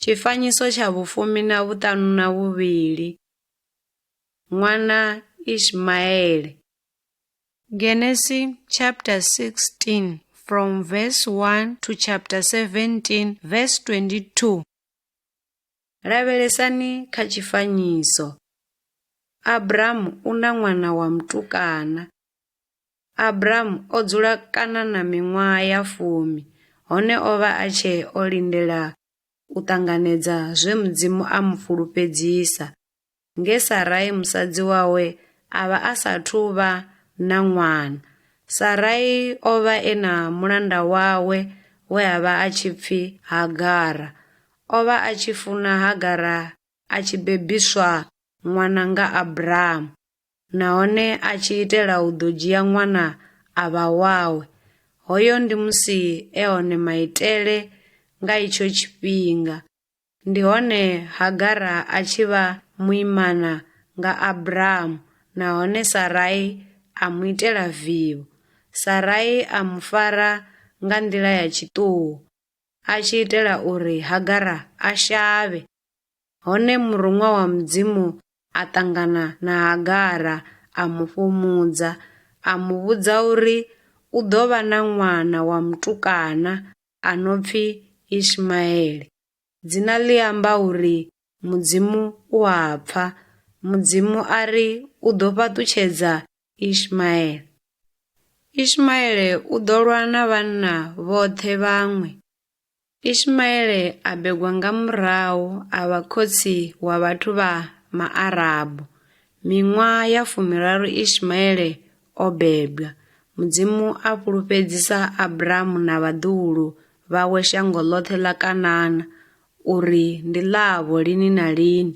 Tshifanyiso tsha vhufumi na vhuṱanu na vhuvhili. Ṅwana Ishmaele. Genesis chapter 16 from verse 1 to chapter 17 verse 22. Lavhelesani kha tshifanyiso. Abrahamu u na ṅwana wa mutukana. Abrahamu o dzula Kanana miṅwaha ya 10, hone o vha a tshe o lindela u ṱanganedza zwe mudzimu a mu fulufhedzisa, nge Sarai musadzi wawe a vha a sathu vha na ṅwana. Sarai o vha e na mulanda wawe we a vha a tshi pfi Hagara. O vha a tshi funa Hagara a tshi bebiswa ṅwana nga Abrahamu, nahone a tshi itela u ḓo dzhia ṅwana a vha wawe. Hoyo ndi musi hone maitele nga itsho tshifhinga. Ndi hone Hagara a tshi vha muimana nga Abrahamu, nahone Sarai a mu itela vivho. Sarai a mu fara nga nḓila ya tshiṱuhu, a tshi itela uri Hagara a shavhe. Hone murumwa wa mudzimu a ṱangana na Hagara, a mu fhumudza, a mu vhudza uri u ḓo vha na ṅwana wa mutukana a no pfi Ishmaele. Dzina ḽi amba uri mudzimu u a pfa. Mudzimu a ri u ḓo fhaṱutshedza Ishmaele. Ishmaele u ḓo lwa na vhanna vhoṱhe vhaṅwe. Ishmaele a begwa nga murahu a vha khotsi wa vhathu vha Ma-Arabu. Miṅwaha ya 13 Ishmaele o bebwa. Mudzimu a fhulufhedzisa Abramu na vhaḓuhulu vhawe shango ḽoṱhe ḽa Kanaana uri ndi ḽavho lini na lini.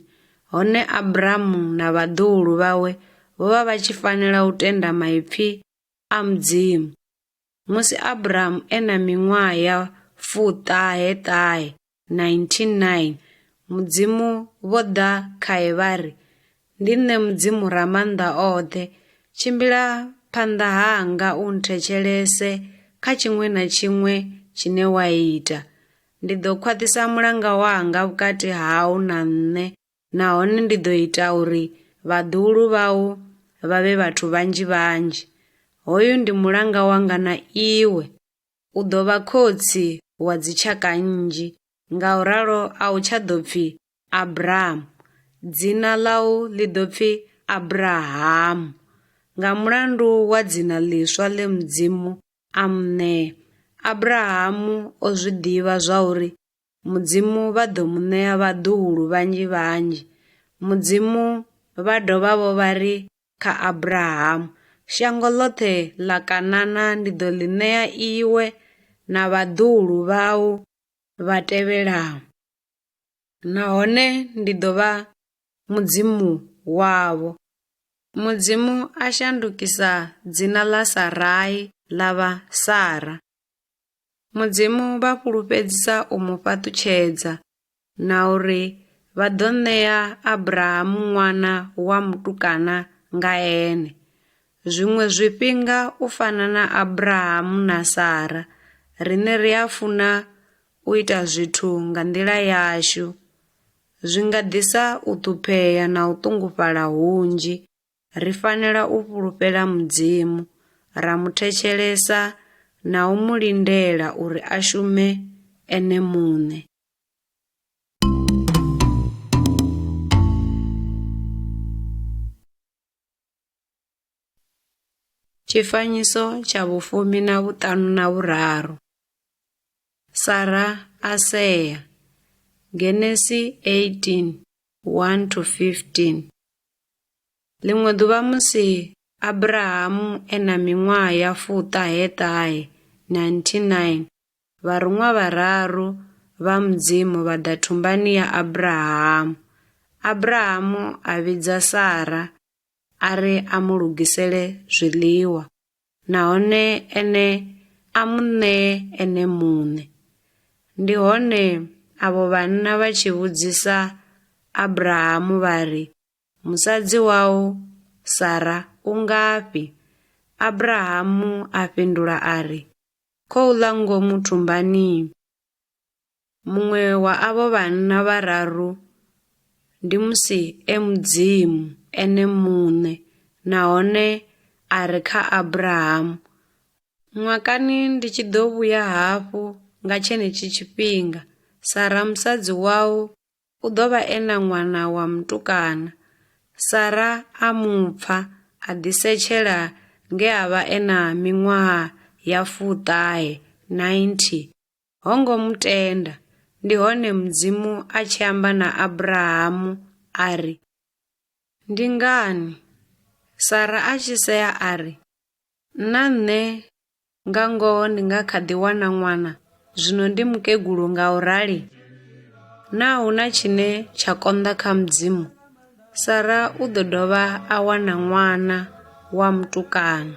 Hone Abramu na vhaḓuhulu vhawe vho vha vha tshi fanela u tenda maipfi a Mudzimu. Musi Abramu na miṅwaha ya 99, Mudzimu vho ḓa khae vha ri, ndi nṋe Mudzimu ra maanḓa oṱhe, tshimbila phanḓa hanga u nthetshelese kha tshiṅwe na tshiṅwe tshine wa ita. Ndi ḓo khwaṱhisa mulanga wanga vhukati hau na nṋe, nahone ndi ḓo ita uri vhaḓuhulu vhau vha vhe vhathu vhanzhi vhanzhi. Hoyu ndi mulanga wanga na iwe, u ḓo vha khotsi wa dzitshaka nnzhi. Ngauralo a u tsha ḓo pfi Abramu, dzina ḽau ḽi ḓo pfi Abrahamu, nga mulandu wa dzina ḽiswa ḽe Mudzimu a muṋea. Abrahamu o zwi ḓivha zwa uri Mudzimu vha ḓo mu ṋea vhaḓuhulu vhanzhi vhanzhi. Mudzimu vha dovha vho vha ri kha Abrahamu, shango ḽoṱhe ḽa Kanaana ndi ḓo ḽi ṋea iwe na vhaḓuhulu vhau vha tevhelaho, nahone ndi ḓo vha Mudzimu wavho. Mudzimu a shandukisa dzina ḽa Sarai ḽa vha Sara. Mudzimu vha fhulufhedzisa u mu fhaṱutshedza na uri vha ḓo ṋea Abrahamu ṅwana wa mutukana nga ene. Zwiṅwe zwifhinga u fana na Abrahamu na Sara, riṋe ri a funa u ita zwithu nga nḓila yashu. Zwi nga ḓisa u ṱhuphea na u ṱungufhala hunzhi. Ri fanela u fhulufhela Mudzimu, ra mu thetshelesa na u mu lindela uri a shume ene muṋe. Tshifanyiso tsha 15. Sara a sea. Genesi 18:1-15. Ḽiṅwe ḓuvha musi Abrahamu na miṅwaha ya 99, vharuṅwa vhararu vha Mudzimu vha ḓa thumbani ya Abrahamu. Abrahamu a vhidza Sara a ri a mu lugisele zwiḽiwa, nahone ene a mu ṋee ene muṋe. Ndi hone avho vhanna vha tshi vhudzisa Abrahamu vha ri, musadzi wau Sara u ngafhi? Abrahamu a fhindula a ri, khouḽa ngomu thumbani. Muṅwe wa avho vhanna vhararu ndi musi Mudzimu ene muṋe, nahone a ri kha Abrahamu, ṅwakani ndi tshi ḓo vhuya hafhu nga tshenetshi tshifhinga, Sara musadzi wau u ḓo vha na ṅwana wa mutukana. Sara a mupfa, a ḓisetshela nge a vha na miṅwaha ya 90, ho ngo mutenda. Ndi hone Mudzimu a tshi amba na Abrahamu a ri, ndi ngani? Sara a tshi sea a ri, na nṋe nga ngoho ndi nga kha ḓi wana ṅwana zwino ndi mukegulu ngaurali? Na hu na tshine tsha konḓa kha Mudzimu? Sara u ḓo dovha a wana ṅwana wa mutukana.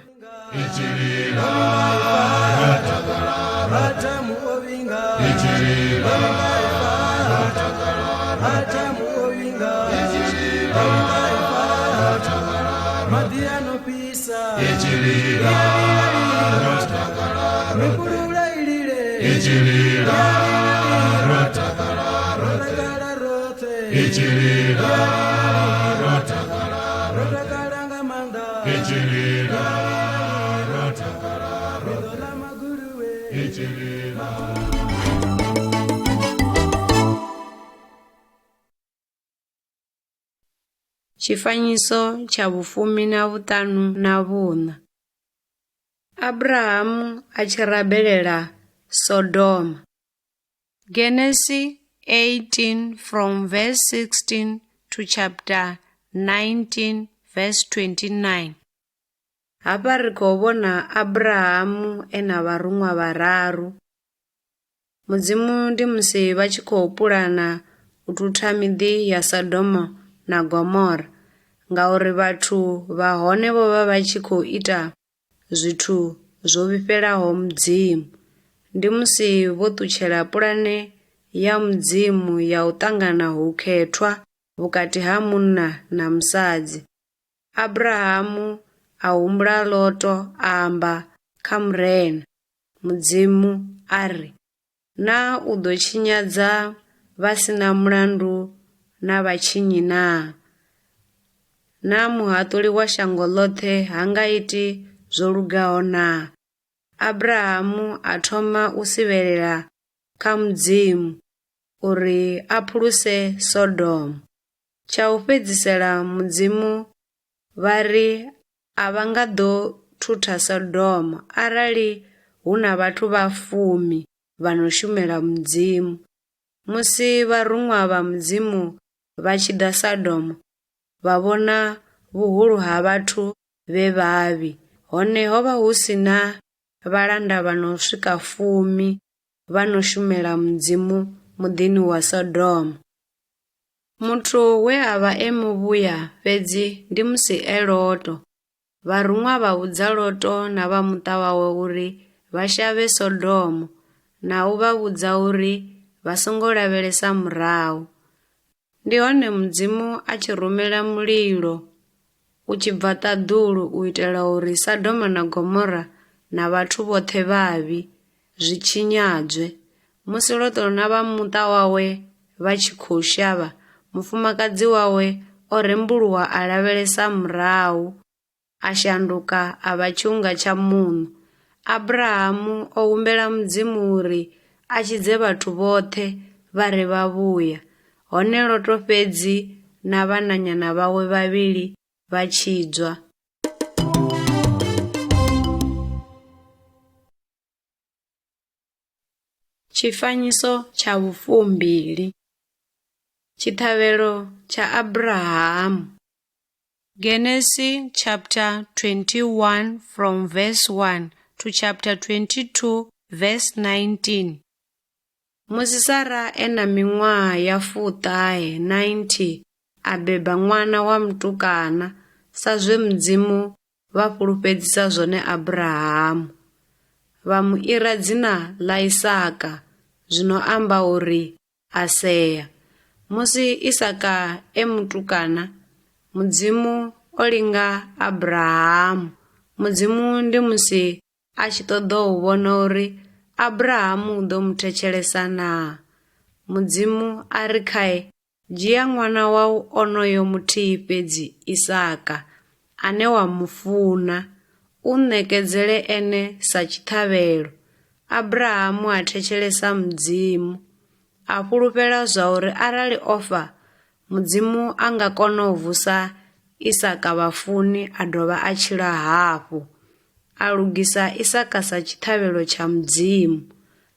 Tshifanyiso tsha 15. Abrahamu a tshi rabelela Sodoma. Genesis 18 from verse 16 to chapter 19 verse 29. Hafha ri khou vhona Abrahamu na vharuṅwa vhararu. Mudzimu ndi musi vha tshi khou pulana u thutha miḓi ya Sodoma na Gomora, ngauri vhathu vha hone vho vha vha tshi khou ita zwithu zwo vhifhelaho Mudzimu. Ndi musi vho ṱutshela pulane ya Mudzimu ya u ṱangana hu khethwa vhukati ha munna na musadzi. Abrahamu a humbula Loto a amba kha murena. Mudzimu a ri, "Na u ḓo tshinyadza vha sina mulandu na vhatshinyi naa? Na muhaṱuli wa shango ḽoṱhe ha nga iti zwo lugaho naa?" Abrahamu a thoma u sivhelela kha Mudzimu uri a phuluse Sodoma. Tsha u fhedzisela Mudzimu vha ri a vha nga ḓo thutha Sodoma arali hu na vhathu vha 10 vha no shumela Mudzimu. Musi vharuṅwa vha Mudzimu vha tshi ḓa Sodoma, vha vhona vhuhulu ha vhathu vhe vhavhi, hone ho vha hu si na vhalanda vha no swika 10 vha no shumela Mudzimu muḓini wa Sodoma. Muthu we a vha muvhuya fhedzi ndi musi Loto. Vharuṅwa vha vhudza Loto na vha muṱa wawe uri vha shavhe Sodoma na u vha vhudza uri vha songo lavhelesa murahu. Ndi hone Mudzimu a tshi rumela mulilo u tshi bva ṱaḓulu u itela uri Sodoma na Gomora na vhathu vhoṱhe vhavhi zwi tshinyadzwe. Musi Loto na vha muṱa wawe vha tshi khou shavha, mufumakadzi wawe o rembuluwa a lavhelesa murahu, a shanduka a vha tshiunga tsha muno. Abrahamu o humbela Mudzimu uri a tshidze vhathu vhoṱhe vha re vhavhuya, hone Loto fhedzi na vhananyana vhawe vhavhili vha tshidzwa. Tshifanyiso tsha vhufumbili. Tshiṱhavhelo tsha Abrahamu. Genesis chapter 21 from verse 1 to chapter 22 verse 19. Musi Sara na miṅwaha ya 90 a beba ṅwana wa mutukana, sa zwe Mudzimu vha fhulufhedzisa zwone Abrahamu. Vha mu ira dzina ḽa Isaka, zwino amba uri Asea. Musi Isaka mutukana, Mudzimu o linga Abrahamu. Mudzimu ndi musi a tshi ṱoḓa u vhona uri Abrahamu u ḓo mu thetshelesa naa. Mudzimu a ri khae, "Dzhia ṅwana wau onoyo muthihi fhedzi, Isaka, ane wa mufuna, u ṋekedzele ene sa tshiṱhavhelo." Abrahamu a thetshelesa Mudzimu, a fhulufhela zwa uri arali ofa, Mudzimu a nga kona u vusa Isaka vhafuni a dovha a tshila hafhu. A lugisa Isaka sa tshiṱhavhelo tsha Mudzimu,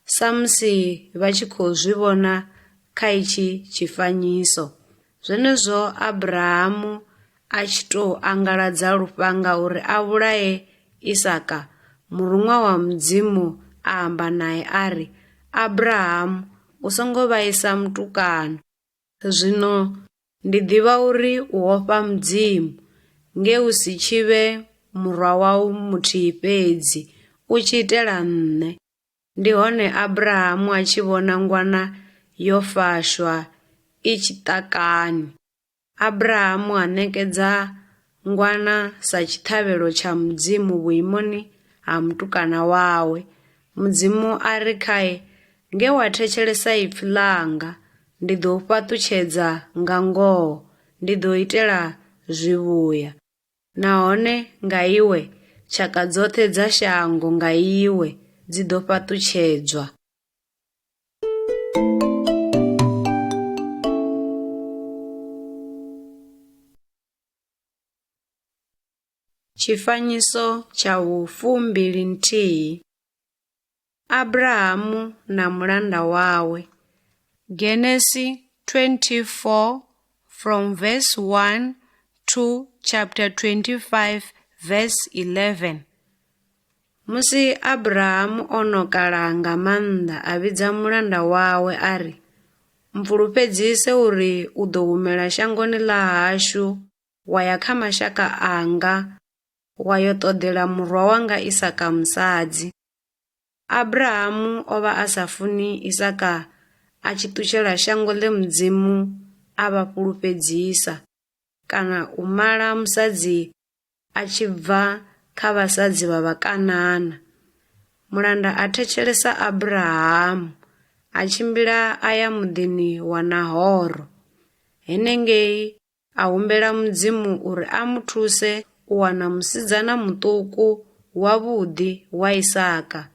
sa musi vha tshi khou zwi vhona kha itshi tshifanyiso. Zwenezwo Abrahamu a tshi tou angaladza lufhanga uri a vhulaye Isaka, muruṅwa wa Mudzimu a amba naye a ri, "Abrahamu, u songo vhaisa mutukana. Zwino ndi ḓivha uri u ofha Mudzimu, nge u si tshivhe murwa wau muthihi fhedzi, u tshi itela nṋe." Ndi hone Abrahamu a tshi vhona ngwana yo fashwa i tshiṱakani. Abrahamu a ṋekedza ngwana sa tshiṱhavhelo tsha Mudzimu vhuimoni ha mutukana wawe. Mudzimu a ri khae, "Nge wa thetshelesa ipfhi ḽanga, ndi ḓo u fhaṱutshedza nga ngoho, ndi ḓo itela zwivhuya. Nahone nga iwe, tshaka dzoṱhe dza shango nga iwe dzi ḓo fhaṱutshedzwa." Tshifanyiso tsha 21. Abrahamu na mulanda wawe. Genesis 24 from verse 1 to chapter 25 verse 11. Musi Abrahamu ono kala nga mannḓa a vhidza mulanda wawe ari, mpfulufhedzise uri u ḓo humela shangoni ḽa hashu wa ya kha mashaka anga wa yo ṱoḓela murwa wanga Isaka musadzi. Abrahamu o vha a sa funi Isaka a tshi ṱutshela shango ḽe Mudzimu a vha fhulufhedzisa, kana u mala musadzi a tshi bva kha vhasadzi vha Vhakanana. Mulanda a thetshelesa Abrahamu a tshimbila a ya muḓini wa Nahoro. Henengei a humbela Mudzimu uri a muthuse u wana musidzana muṱuku wavhuḓi wa Isaka,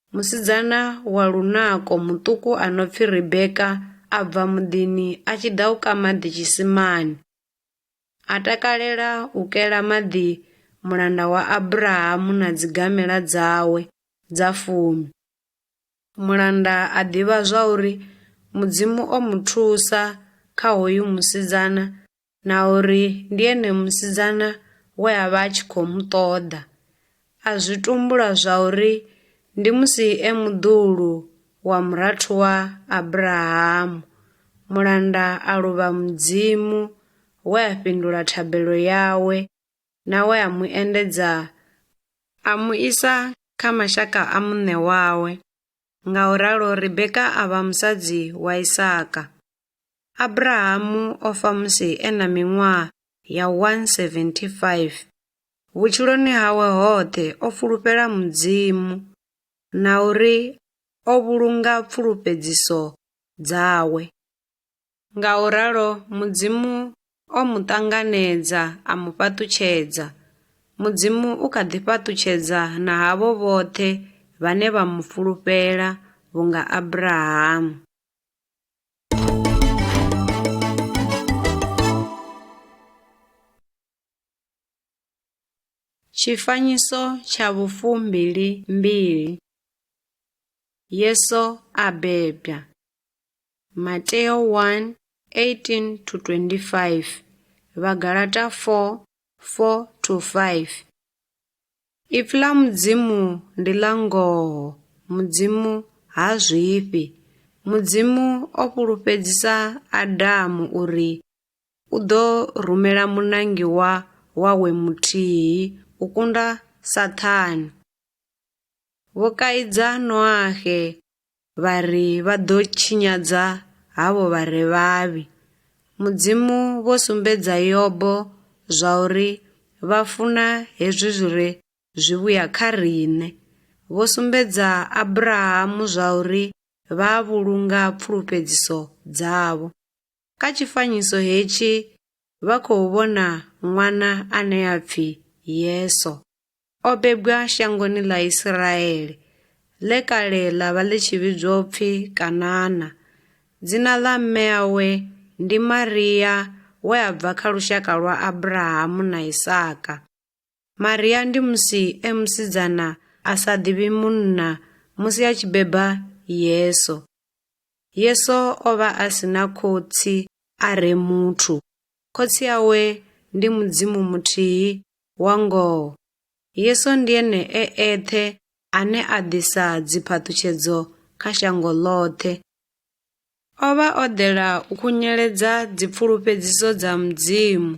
musidzana wa lunako muṱuku a no pfi Rebeka a bva muḓini a tshi ḓa u ka maḓi tshisimani. A takalela u kela maḓi mulanda wa Abrahamu na dzigamela dzawe dza 10. Mulanda a ḓivha zwa uri Mudzimu o muthusa kha hoyu musidzana na uri ndi ene musidzana we a vha a tshi khou muṱoḓa. A zwi tumbula zwa uri ndi musi e muḓulu wa murathu wa Abrahamu. Mulanda a luvha Mudzimu we a fhindula thabelo yawe na we a mu endedza a mu isa kha mashaka a muṋe wawe. Ngauralo Rebeka a vha musadzi wa Isaka. Abrahamu o fa musi e na miṅwaha ya 175. Vhutshiloni hawe hoṱhe o fulufhela Mudzimu na uri o vhulunga pfulufhedziso dzawe. Ngauralo Mudzimu o mu ṱanganedza a mu fhaṱutshedza. Mudzimu u kha ḓi fhaṱutshedza na havho vhoṱhe vhane vha mu fulufhela vhunga Abrahamu. Tshifanyiso tsha 22. Yesu a bebwa. Mateo 1:18-25, Vhagalata 4:4-5. Ipfi ḽa Mudzimu ndi ḽa ngoho, Mudzimu ha zwifhi. Mudzimu o fhulufhedzisa Adamu uri u ḓo rumela munangi wawe muthihi u kunda Saṱhane. Vho kaidza Noahe vha ri vha ḓo tshinyadza havho vha re vhavhi. Mudzimu vho sumbedza Yobo zwa uri vha funa hezwi zwi re zwivhuya kha riṋe. Vho sumbedza Abrahamu zwa uri vha vhulunga pfulufhedziso dzavho. Kha tshifanyiso hetshi vha khou vhona ṅwana ane a pfi Yesu. O bebwa shangoni ḽa Israele, ḽe kale ḽa vha ḽi tshi vhidzwa u pfi Kanana. Dzina ḽa mme awe ndi Maria we a bva kha lushaka lwa Abrahamu na Isaka. Maria ndi musi e musidzana a sa ḓivhi munna musi a tshi beba Yesu. Yesu o vha a si na khotsi a re muthu. Khotsi yawe ndi Mudzimu muthihi wa ngoho. Yesu ndi ene eṱhe ane a ḓisa dziphaṱhutshedzo kha shango ḽoṱhe. O vha o ḓela u khunyeledza dzipfulufhedziso dza Mudzimu,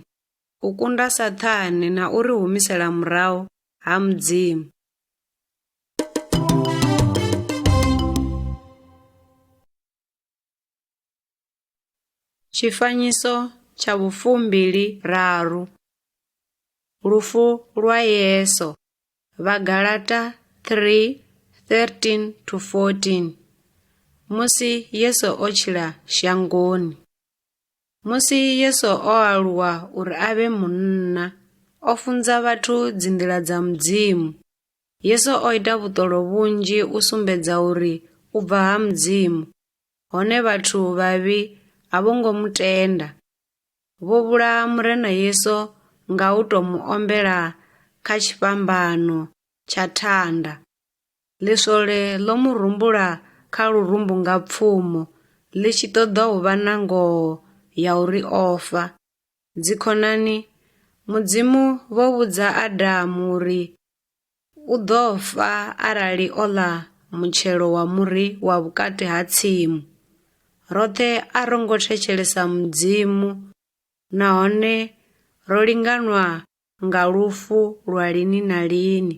u kunda Saṱhane na uri humisela murahu ha Mudzimu. Tshifanyiso tsha 23. Lufu lwa Yesu. Vhagalata 3:13-14. Musi Yesu o tshila shangoni. Musi Yesu o aluwa uri avhe munna, o funza vhathu dzinḓila dza Mudzimu. Yesu o ita vhuṱolo vhunzhi u sumbedza uri u bva ha Mudzimu. Hone vhathu vhavhi a vho ngo mutenda. Vho vhulaha murena Yesu nga u tou mu ombela kha tshifhambano tsha thanda. Ḽiswole ḽo mu rumbula kha lurumbu nga pfumo, ḽi tshi ṱoḓa u vha na ngoho ya uri o fa. Dzikhonani, Mudzimu vho vhudza Adamu uri u ḓo fa arali o ḽa mutshelo wa muri wa vhukati ha tsimu. Roṱhe a ro ngo thetshelesa Mudzimu, nahone ro linganwa nga lufu lwa lini na lini.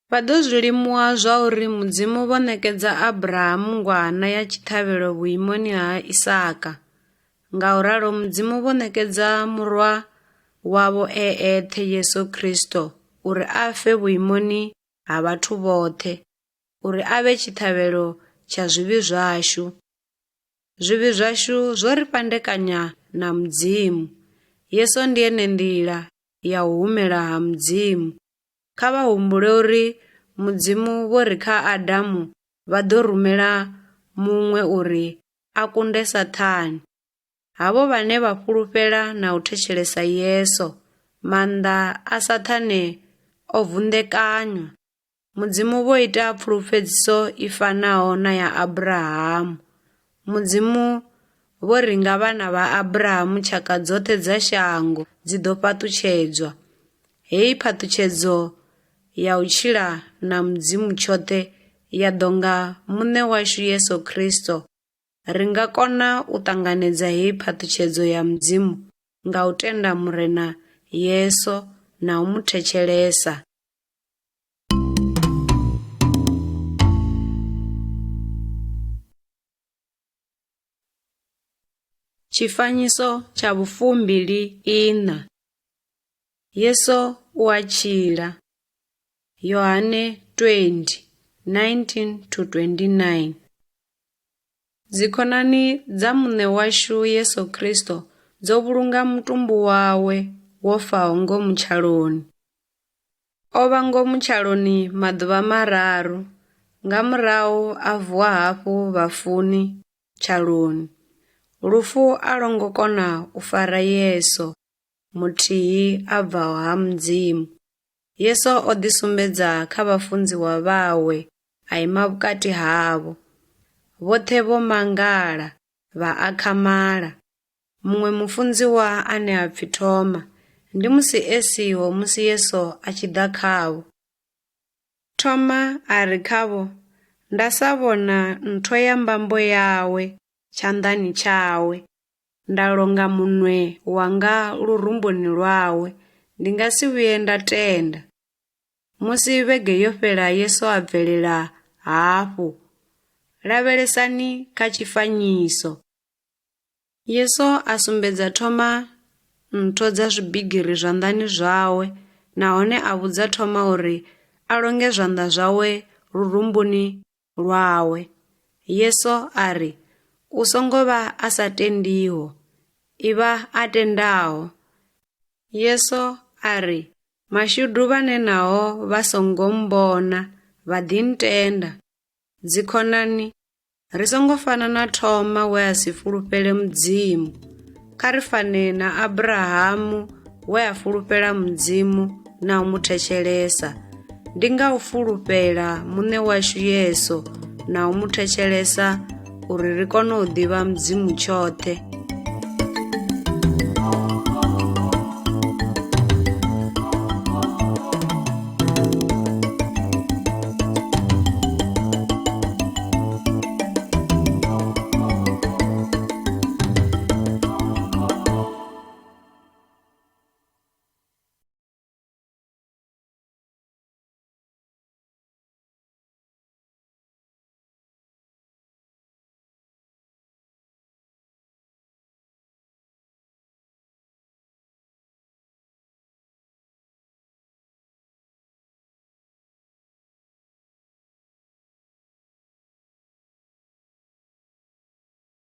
Vha ḓo zwi limuwa zwa uri Mudzimu vho ṋekedza Abrahamu ngwana ya tshiṱhavhelo vhuimoni ha Isaka. Ngauralo Mudzimu vho ṋekedza murwa wavho eṱhe Yesu Kristo uri a fe vhuimoni ha vhathu vhoṱhe, uri a vhe tshiṱhavhelo tsha zwivhi zwashu. Zwivhi zwashu zwo ri fhandekanya na Mudzimu. Yesu ndi ene nḓila ya u humela ha Mudzimu. Kha vha humbule uri Mudzimu vho ri kha Adamu vha ḓo rumela muṅwe uri a kunde Saṱhani. Havho vhane vha fhulufhela na u thetshelesa Yesu, maanḓa a Saṱhane o vunḓekanywa. Mudzimu vho ita pfulufhedziso i fanaho na ya Abrahamu. Mudzimu vho ri nga vhana vha Abrahamu tshaka dzoṱhe dza shango dzi ḓo fhaṱutshedzwa. Heyi phaṱhutshedzo ya u tshila na Mudzimu tshoṱhe ya ḓo nga muṋe washu Yesu Kristo. Ri nga kona u ṱanganedza heyi phaṱhutshedzo ya Mudzimu nga u tenda murena Yesu na u mu thetshelesa. Tshifanyiso tsha 24. Yesu u a tshila. Yohane 20:19-29. Dzikhonani dza muṋe washu Yesu Kristo dzo vhulunga mutumbu wawe wo faho ngomu tshaloni. O vha ngomu tshaloni maḓuvha mararu, nga murahu a vuwa hafhu vhafuni tshaloni. Lufu a lwo ngo kona u fara Yesu, muthihi a bvaho ha Mudzimu. Yesu o ḓisumbedza kha vhafunziwa vhawe a ima vhukati havho. Vhoṱhe vho mangala, vha akhamala. Muṅwe mufunziwa ane a pfi Thoma, ndi musi e siho musi Yesu a tshi ḓa khavho. Thoma a ri khavho, nda sa vhona ntho ya mbambo yawe tshanḓani tshawe, nda longa munwe wanga lurumbuni lwawe, ndi nga si vhuye nda tenda. Musi vhege yo fhela Yesu a bvelela hafhu. Lavhelesani kha tshifanyiso. Yesu a sumbedza Thoma ntho dza zwibigiri zwanḓani zwawe, nahone a vhudza Thoma uri a longe zwanḓa zwawe lurumbuni lwawe. Yesu a ri, u songo vha a sa tendiho, ivha a tendaho. Yesu a ri, mashudu vhane naho vha songo mbona vha ḓi ntenda. Dzikhonani, ri songo fana na Thoma we a si fulufhele Mudzimu. Kha ri fane na Abrahamu we a fulufhela Mudzimu na u mu thetshelesa. Ndi nga u fulufhela muṋe washu Yesu na u mu thetshelesa uri ri kone u ḓivha Mudzimu tshoṱhe.